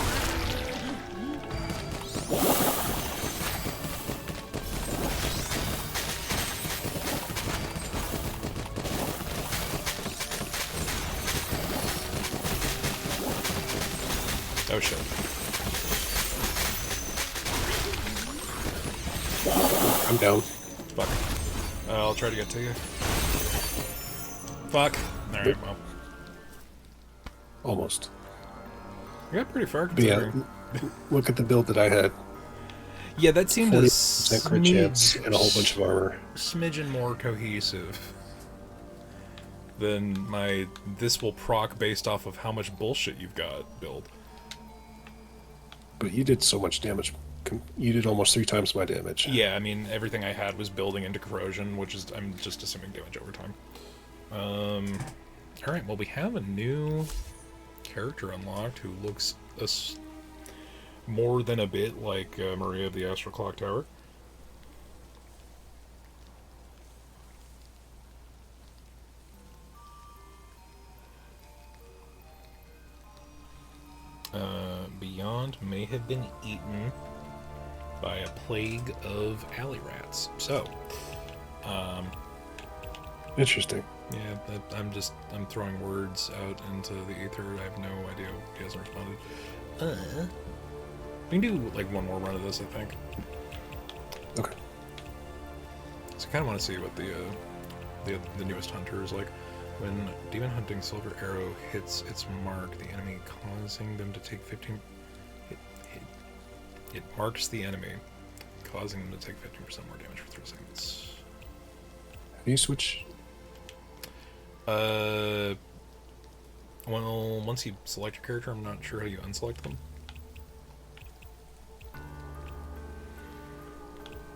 Oh shit. I'm down. Fuck. I'll try to get to you. Fuck. Alright, well. Almost. You got pretty far But yeah, considering. look at the build that I had. Yeah, that seemed a 40% crit chance and a whole bunch of armor. Smidgen more cohesive than my this will proc based off of how much bullshit you've got build. But you did so much damage. You did almost 3 times my damage. Yeah, I mean, everything I had was building into corrosion, which is, I'm just assuming damage over time. Alright, well we have a new character unlocked who looks more than a bit like Maria of the Astral Clock Tower. Beyond may have been eaten by a plague of alley rats. So, Interesting. yeah, I'm throwing words out into the ether. I have no idea. He hasn't responded. We can do like one more run of this, I think. Okay. So I kind of want to see what the newest hunter is like. When demon hunting silver arrow hits its mark, the enemy causing them to take 15. It marks the enemy, causing them to take 15% more damage for 3 seconds. How do you switch? Well, once you select your character, I'm not sure how you unselect them.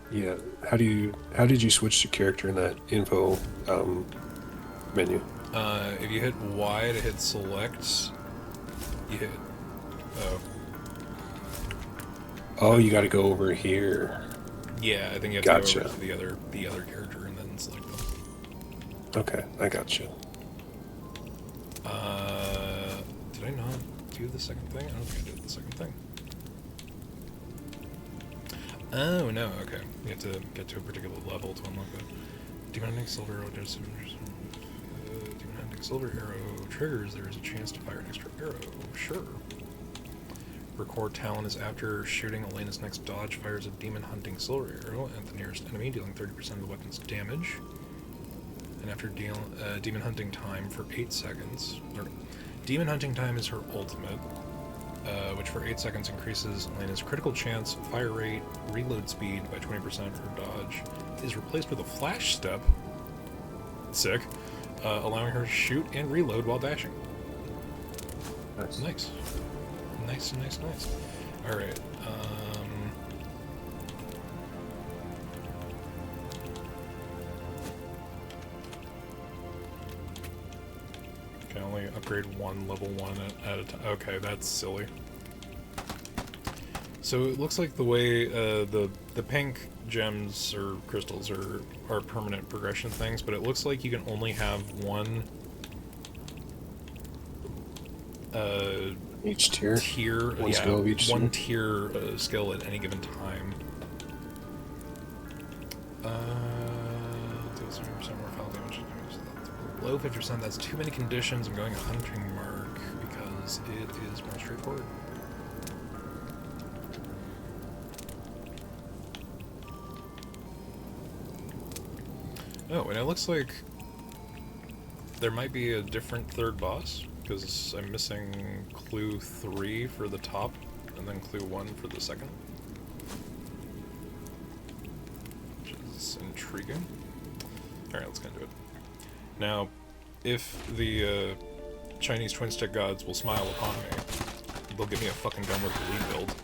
Yeah. How did you switch to character in that info menu? If you hit Y to hit select, you hit. Oh, you got to go over here. Yeah, I think you have Gotcha. to go over to the other character and then select them. Okay, I got you. Did I not do the second thing? I don't think I did the second thing. Oh no, okay. You have to get to a particular level to unlock that. Demon Hunting Silver Arrow does. Demon Hunting Silver Arrow triggers. There is a chance to fire an extra arrow. Sure. Record Talon is after shooting Elena's next dodge, fires a Demon Hunting Silver Arrow at the nearest enemy, dealing 30% of the weapon's damage. And after Demon Hunting Time for 8 seconds. Demon Hunting Time is her ultimate. which for 8 seconds increases Elena's critical chance, fire rate, reload speed by 20% for dodge, is replaced with a flash step. Sick. Allowing her to shoot and reload while dashing. Nice. Nice. Nice, nice, nice. Alright. Can only upgrade one level 1 at a time. Okay, that's silly. So it looks like the way the pink gems or crystals are permanent progression things, but it looks like you can only have one Each tier. One skill of each one tier skill at any given time. Those are some more foul damage. Below 50%, that's too many conditions. I'm going a hunting mark because it is more straightforward. Oh, and it looks like there might be a different third boss, because I'm missing clue 3 for the top, and then clue 1 for the second. Which is intriguing. Alright, let's get into it. Now, if the Chinese twin-stick gods will smile upon me, they'll give me a fucking gun with the lead build.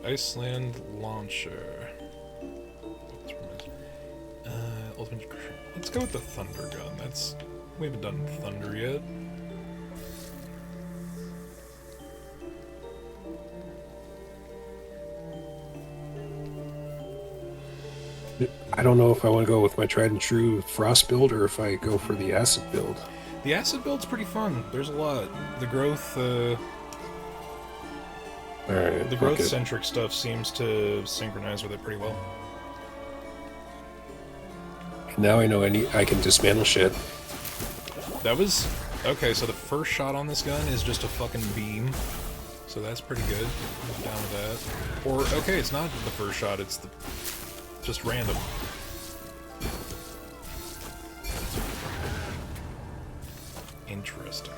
Iceland launcher. Ultimate. Let's go with the thunder gun. We haven't done thunder yet. I don't know if I want to go with my tried and true frost build or if I go for the acid build. The acid build's pretty fun. There's a lot. The growth. Alright, the growth-centric stuff seems to synchronize with it pretty well. Now I know I can dismantle shit. That was... Okay, so the first shot on this gun is just a fucking beam. So that's pretty good. I'm down with that. Or, okay, it's not the first shot, it's just random. Interesting.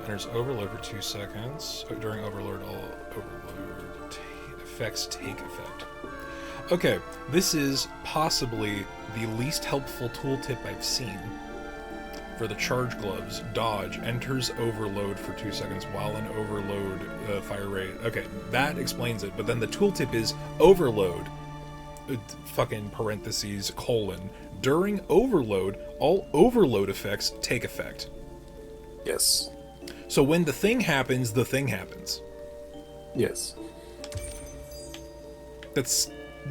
Enters Overload for 2 seconds. During Overload, all Overload effects take effect. Okay, this is possibly the least helpful tooltip I've seen. For the charge gloves, dodge, enters Overload for 2 seconds while in Overload fire rate. Okay, that explains it, but then the tooltip is Overload, fucking parentheses, colon. During Overload, all Overload effects take effect. Yes. So when the thing happens, the thing happens. Yes. That's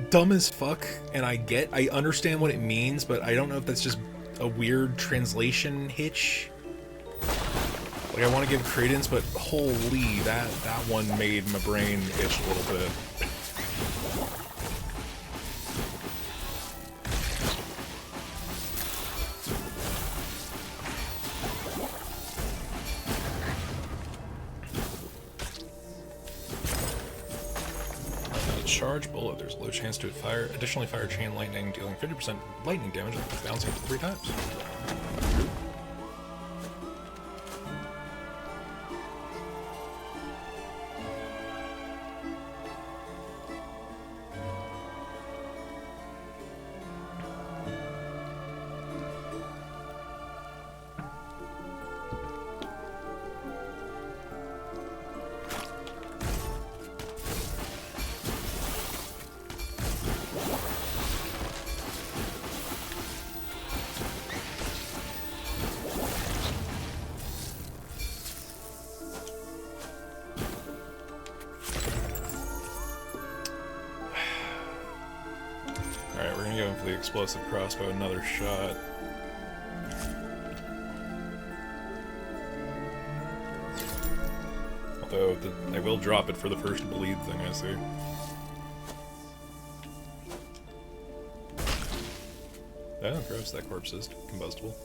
dumb as fuck, and I understand what it means, but I don't know if that's just a weird translation hitch. Like, I want to give credence, but holy, that one made my brain itch a little bit. Charge bullet. There's a low chance to fire. Additionally, fire chain lightning, dealing 50% lightning damage, bouncing up to 3 times. Alright, we're gonna go in for the explosive crossbow, another shot. Although, I will drop it for the first bleed thing I see. Oh, gross, that corpse is combustible.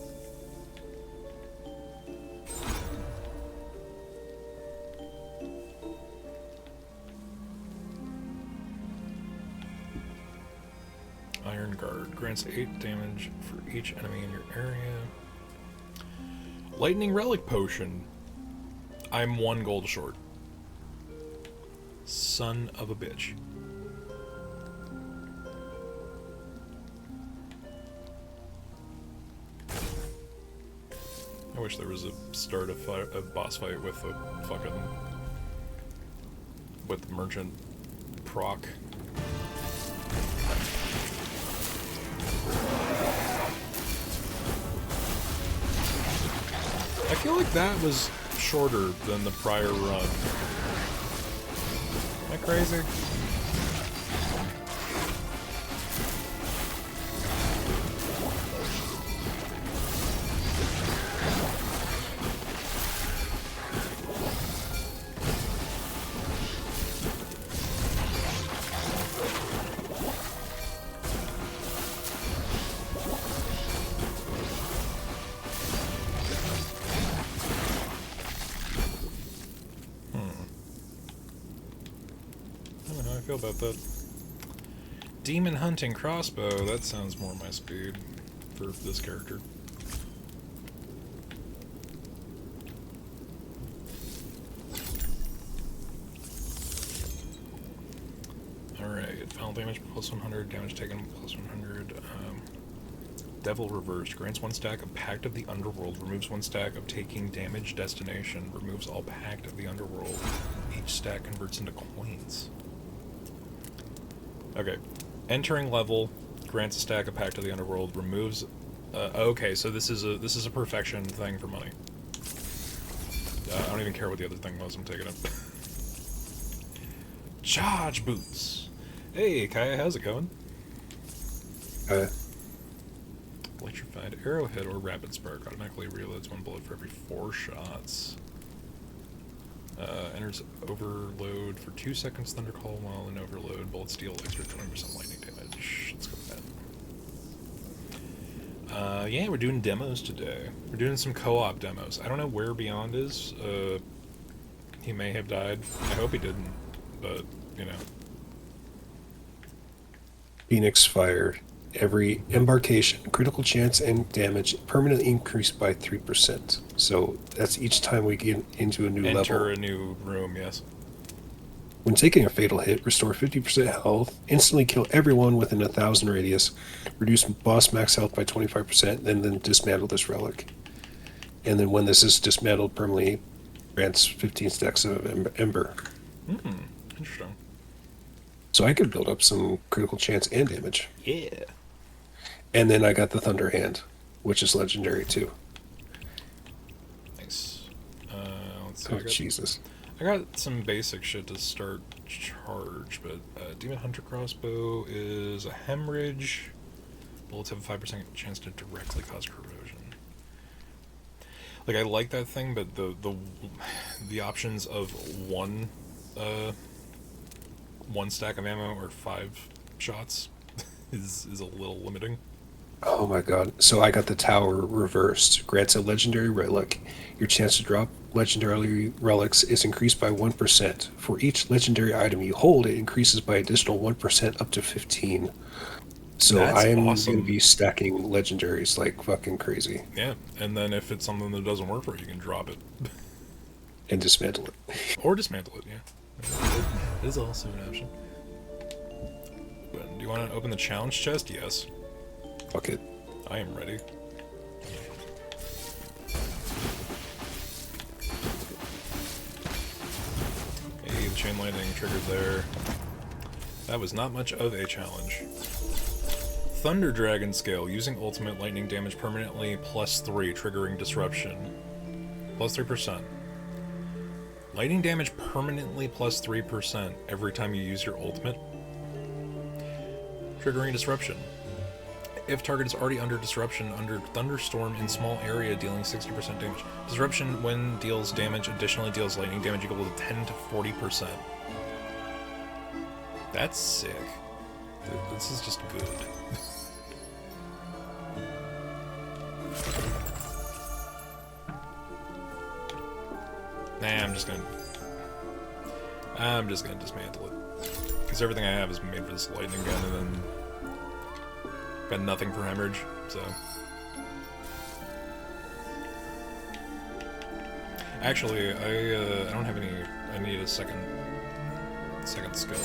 Guard. Grants 8 damage for each enemy in your area. Lightning Relic Potion. I'm 1 gold short. Son of a bitch. I wish there was a a boss fight with a fucking... with merchant proc. I feel like that was shorter than the prior run. Am I crazy? I don't know how I feel about that. Demon Hunting Crossbow, that sounds more my speed for this character. Alright, final damage plus 100, damage taken plus 100. Devil Reversed, grants 1 stack of Pact of the Underworld, removes 1 stack of Taking Damage Destination, removes all Pact of the Underworld. Each stack converts into coins. Okay. Entering level, grants a stack of Pact of the Underworld, removes... okay, so this is a perfection thing for money. I don't even care what the other thing was, I'm taking it. Charge Boots! Hey, Kaya, how's it going? Electrified Arrowhead or Rapid Spark automatically reloads 1 bullet for every 4 shots. Enters Overload for 2 seconds, Thundercall while in Overload, Bullet Steel, extra 20% lightning damage. Let's go with that. Yeah, we're doing demos today. We're doing some co-op demos. I don't know where Beyond is. He may have died. I hope he didn't, but, you know. Phoenix Fire. Every embarkation, critical chance and damage permanently increased by 3%. So that's each time we get into a new level. Enter a new room, yes. When taking a fatal hit, restore 50% health, instantly kill everyone within 1,000 radius, reduce boss max health by 25%, and then dismantle this relic. And then when this is dismantled permanently, grants 15 stacks of ember. Interesting. So I could build up some critical chance and damage. Yeah. And then I got the Thunder Hand, which is legendary too. Nice. Let's see. Oh, Jesus. I got some basic shit to start charge, but Demon Hunter Crossbow is a hemorrhage. Bullets have a 5% chance to directly cause corrosion. Like, I like that thing, but the options of one stack of ammo or 5 shots is a little limiting. Oh my god. So I got the Tower reversed. Grants a legendary relic. Your chance to drop legendary relics is increased by 1%. For each legendary item you hold, it increases by additional 1% up to 15. So That's I am awesome. going to be stacking legendaries like fucking crazy. Yeah, and then if it's something that doesn't work for it, you can drop it. And dismantle it. Or dismantle it, yeah. It is also an option. But do you want to open the challenge chest? Yes. Fuck it. I am ready. Hey, the chain lightning triggered there. That was not much of a challenge. Thunder Dragon Scale. Using ultimate lightning damage permanently +3, triggering disruption. +3%. Lightning damage permanently +3% every time you use your ultimate. Triggering disruption. If target is already under disruption, under thunderstorm in small area, dealing 60% damage. Disruption, when deals damage, additionally deals lightning damage equal to 10 to 40%. That's sick. This is just good. Nah, I'm just gonna dismantle it. Because everything I have is made for this lightning gun, and then Got nothing for hemorrhage, so. Actually, I don't have any. I need a second skill.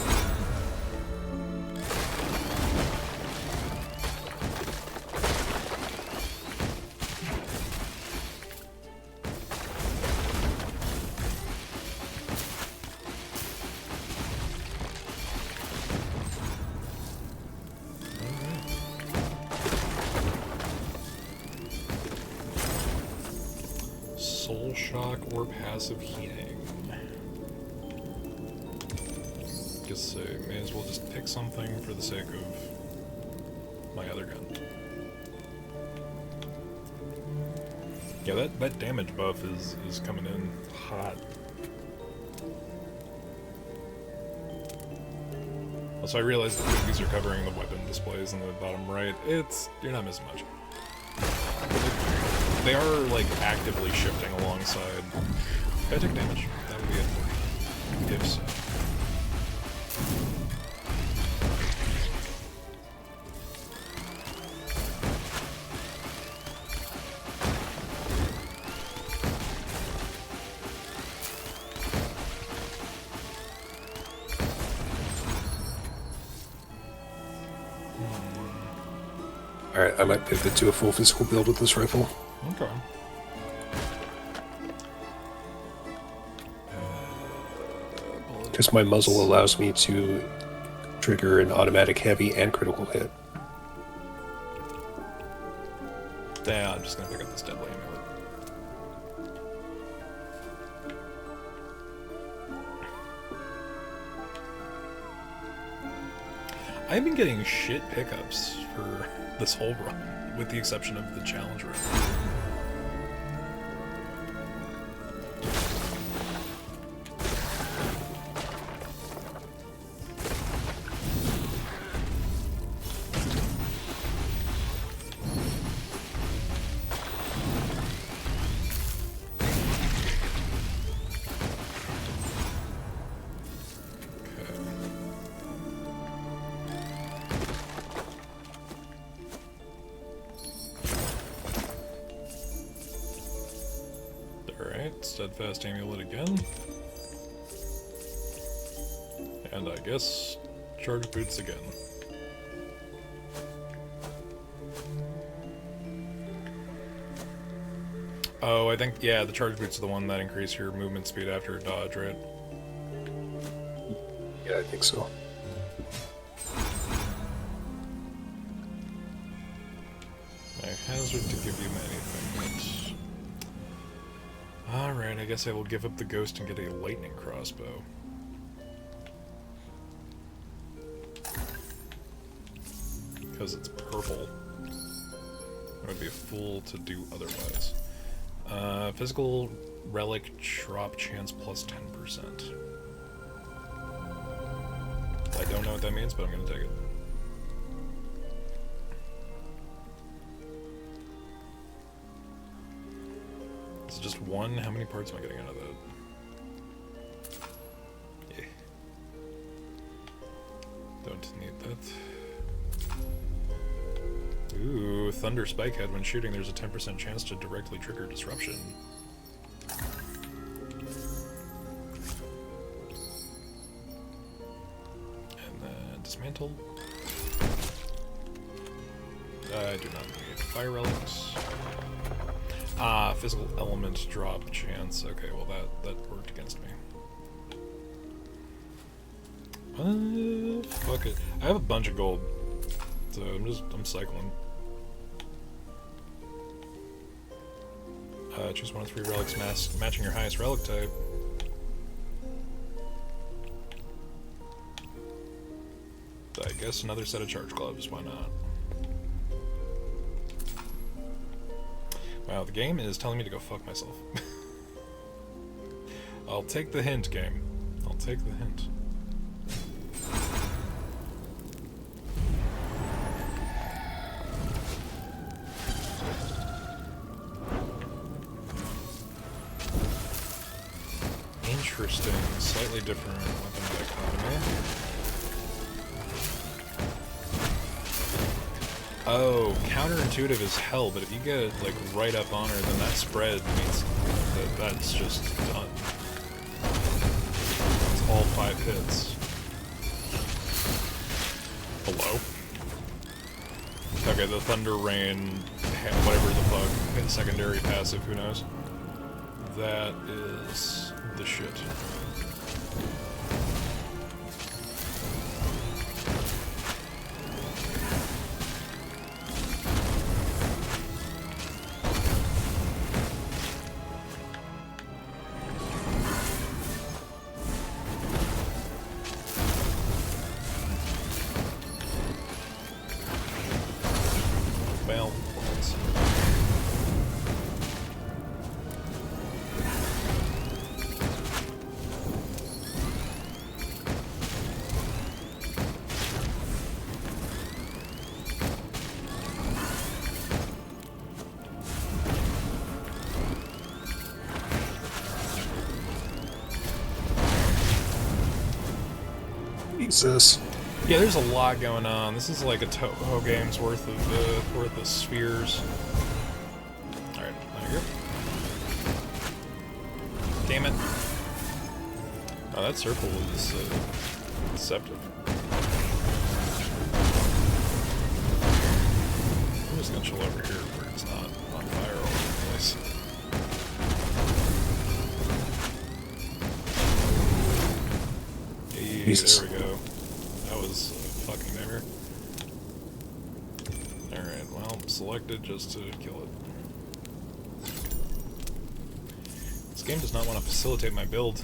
Soul shock or passive heating. Guess I may as well just pick something for the sake of my other gun. Yeah, that damage buff is coming in hot. Also, I realized the cookies are covering the weapon displays in the bottom right. You're not missing much. They are, like, actively shifting alongside. Can I take damage? That would be it. If so. Alright, I might pivot to a full physical build with this rifle. Okay. Because my muzzle allows me to trigger an automatic heavy and critical hit. Yeah, I'm just gonna pick up this deadly amulet. I've been getting shit pickups for this whole run, with the exception of the challenge run. Steadfast amulet again. And I guess charge boots again. Oh, I think, yeah, the charge boots are the one that increase your movement speed after a dodge, right? Yeah, I think so. I hazard to give you anything, but... Alright, I guess I will give up the ghost and get a lightning crossbow. Because it's purple. I would be a fool to do otherwise. Physical relic drop chance plus 10%. I don't know what that means, but I'm gonna take it. It's just one. How many parts am I getting out of that? Yeah. Don't need that. Ooh, Thunder Spikehead. When shooting, there's a 10% chance to directly trigger disruption. And then dismantle. I do not need fire relics. Ah, physical element drop chance. Okay, well that worked against me. Fuck it. I have a bunch of gold, so I'm cycling. Choose 1 of 3 relics matching your highest relic type. I guess another set of charge gloves. Why not? Wow, the game is telling me to go fuck myself. I'll take the hint, game. I'll take the hint. Interesting. Slightly different weapon dichotomy. Oh, counterintuitive as hell, but if you get it like right up on her, then that spread means that's just done. It's all 5 hits. Hello? Okay, the Thunder Rain, whatever the fuck, and secondary passive, who knows? That is the shit. Well, let's Jesus. yeah, there's a lot going on. This is like a Toho game's worth of spheres. All right, there you go. Damn it! Oh, that circle is deceptive. I'm just gonna chill over here where it's not on fire all over the place. Hey, Jesus. there we go. That was a fucking nightmare. Alright, well, selected just to kill it. This game does not want to facilitate my build.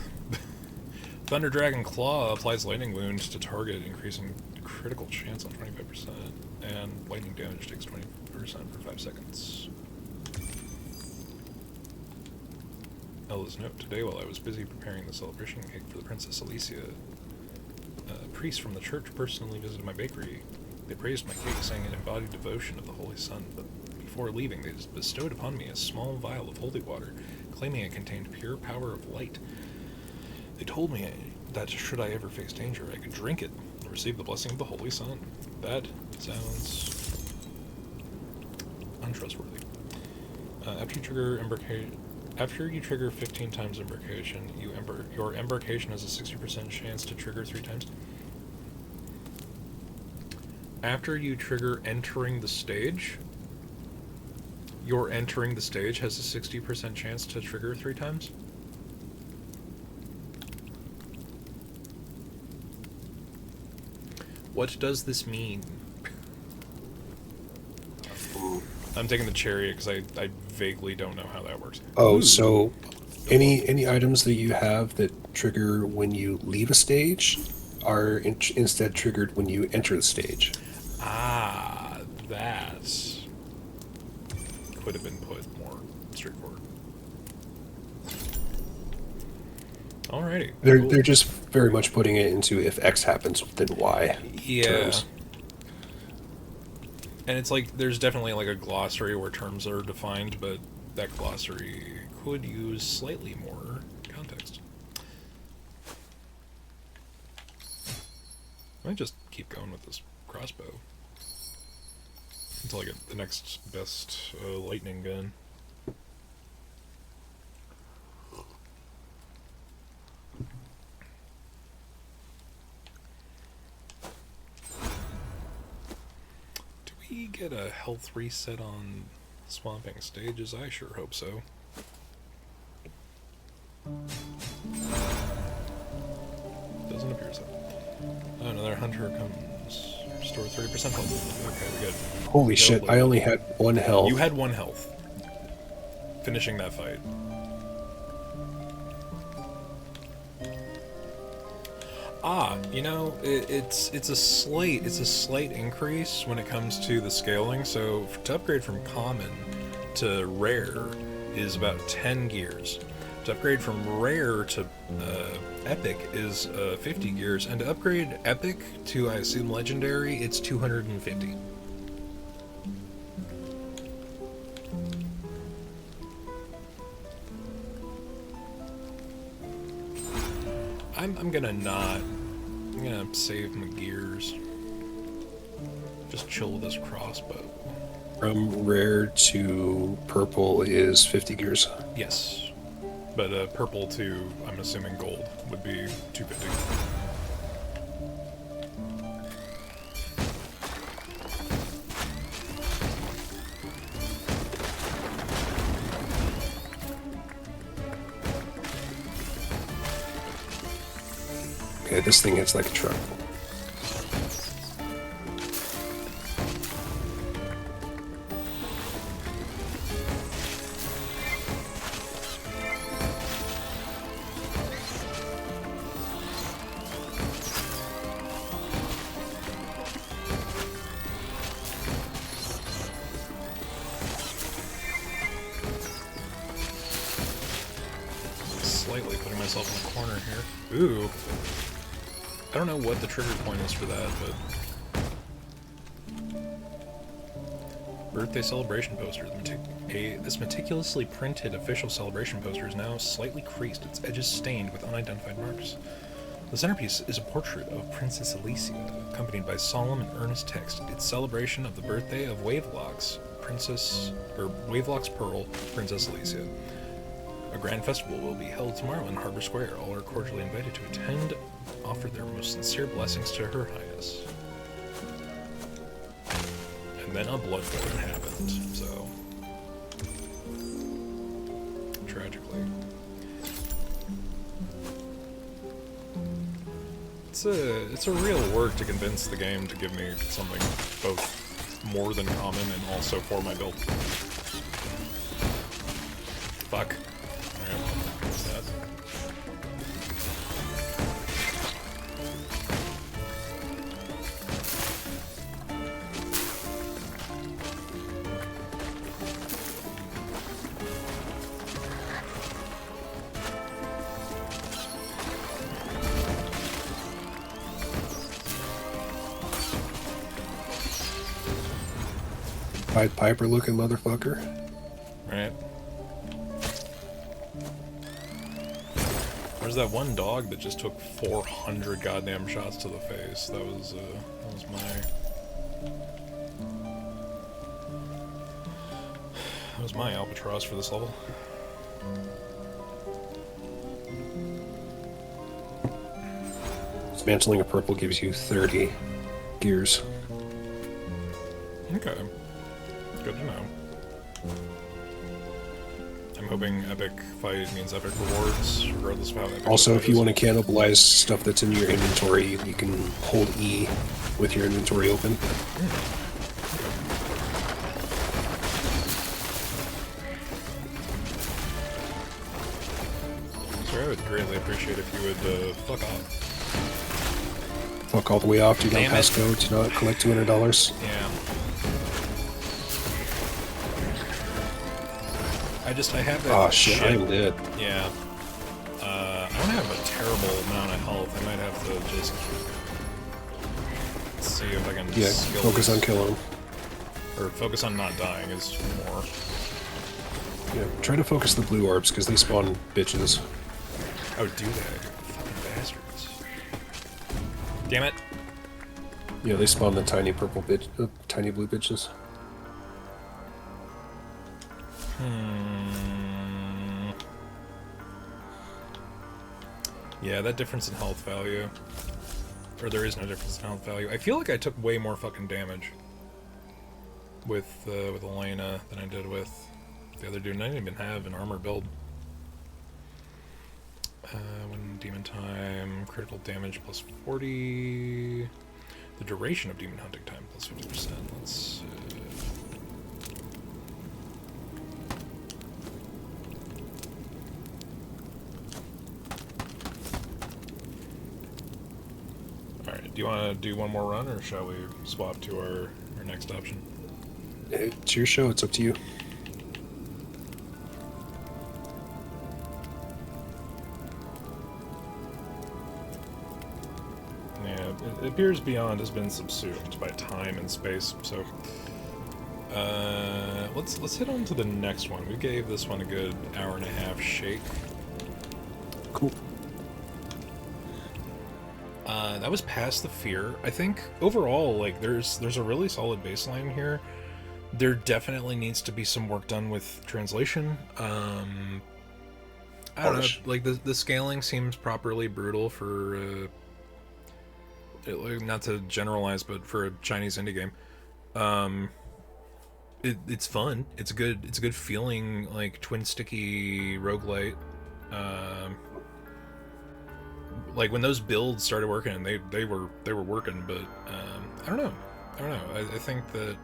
Thunder Dragon Claw applies lightning wound to target, increasing critical chance on 25%, and lightning damage takes 20% for 5 seconds. Ella's note: today, while I was busy preparing the celebration cake for the Princess Alicia, a priest from the church personally visited my bakery. They praised my cake, saying it embodied devotion of the Holy Sun, but before leaving, they bestowed upon me a small vial of holy water, claiming it contained pure power of light. They told me that should I ever face danger, I could drink it and receive the blessing of the Holy Sun. That sounds untrustworthy. After you trigger 15 times embarkation, your embarkation has a 60% chance to trigger 3 times. After you trigger entering the stage, your entering the stage has a 60% chance to trigger 3 times? What does this mean? I'm taking the chariot because I vaguely don't know how that works. Oh, Ooh. so any items that you have that trigger when you leave a stage are instead triggered when you enter the stage. Ah, that could have been put more straightforward. Alrighty. They're just very much putting it into if X happens, then Y. Yeah. Terms. And it's like, there's definitely like a glossary where terms are defined, but that glossary could use slightly more context. I might just keep going with this crossbow until I get the next best lightning gun. Do we get a health reset on swamping stages? I sure hope so. Doesn't appear so. Oh, another hunter comes. Restore 30% health. Okay, we good. Holy shit, I only had 1 health. You had 1 health. Finishing that fight. Ah, you know, it's a slight increase when it comes to the scaling. So to upgrade from common to rare is about 10 gears. To upgrade from rare to epic is 50 gears, and to upgrade epic to, I assume, legendary, it's 250. I'm gonna save my gears. Just chill with this crossbow. From rare to purple is 50 gears. Yes. But purple to, I'm assuming gold, would be 250. Okay, this thing hits like a truck. Slightly putting myself in the corner here. Ooh. I don't know what the trigger point is for that, but... Birthday celebration poster. This meticulously printed official celebration poster is now slightly creased, its edges stained with unidentified marks. The centerpiece is a portrait of Princess Alicia, accompanied by solemn and earnest text. It's celebration of the birthday of Wavelock's Wavelock's Pearl, Princess Alicia. A grand festival will be held tomorrow in Harbor Square. All are cordially invited to attend, offer their most sincere blessings to Her Highness. And then a blood vote happened, so... tragically. It's a real work to convince the game to give me something both more than common and also for my build. Fuck. Alright, what's that? Pied Piper looking motherfucker. Right. There's that one dog that just took 400 goddamn shots to the face. That was my albatross for this level. Dismantling a purple gives you 30 gears. Okay. Good to know. I'm hoping epic fight means epic rewards, regardless of how epic. Also, if you want want to cannibalize stuff that's in your inventory, you can hold E with your inventory open. So I would greatly appreciate if you would fuck off. Fuck all the way off, do not Damn pass it. go, do not collect $200. Yeah. I have that. Oh shit, I am dead. Yeah. I don't have a terrible amount of health. I might have to just see if I can Yeah, skill focus this. on killing. Or focus on not dying is more. Yeah, try to focus the blue orbs, because they spawn bitches. Oh, do they? Fucking bastards. Damn it. Yeah, they spawn the tiny purple bitch, tiny blue bitches. Yeah, that difference in health value. Or there is no difference in health value. I feel like I took way more fucking damage with Elena than I did with the other dude. And I didn't even have an armor build. When demon time, critical damage plus 40. The duration of demon hunting time plus 50%. Let's Alright, do you want to do one more run, or shall we swap to our next option? It's your show, it's up to you. Yeah, it appears Beyond has been subsumed by time and space, so... let's hit on to the next one. We gave this one a good hour and a half shake. Cool. That was Past the Fear. I think overall, like, there's a really solid baseline here. There definitely needs to be some work done with translation. I don't know, Harsh. like the scaling seems properly brutal for not to generalize, but for a Chinese indie game. It's fun. It's good. It's a good feeling, like twin sticky roguelite. Um, like when those builds started working, they were working, but I don't know. I think that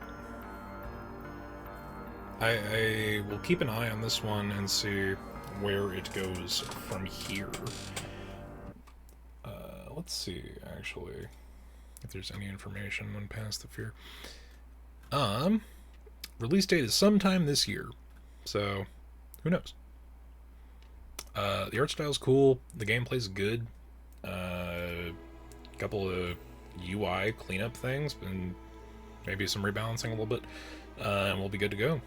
I will keep an eye on this one and see where it goes from here. Let's see, actually, if there's any information on Past the Fear. Release date is sometime this year, so who knows? The art style's cool. The gameplay's good. A couple of UI cleanup things, and maybe some rebalancing a little bit, and we'll be good to go.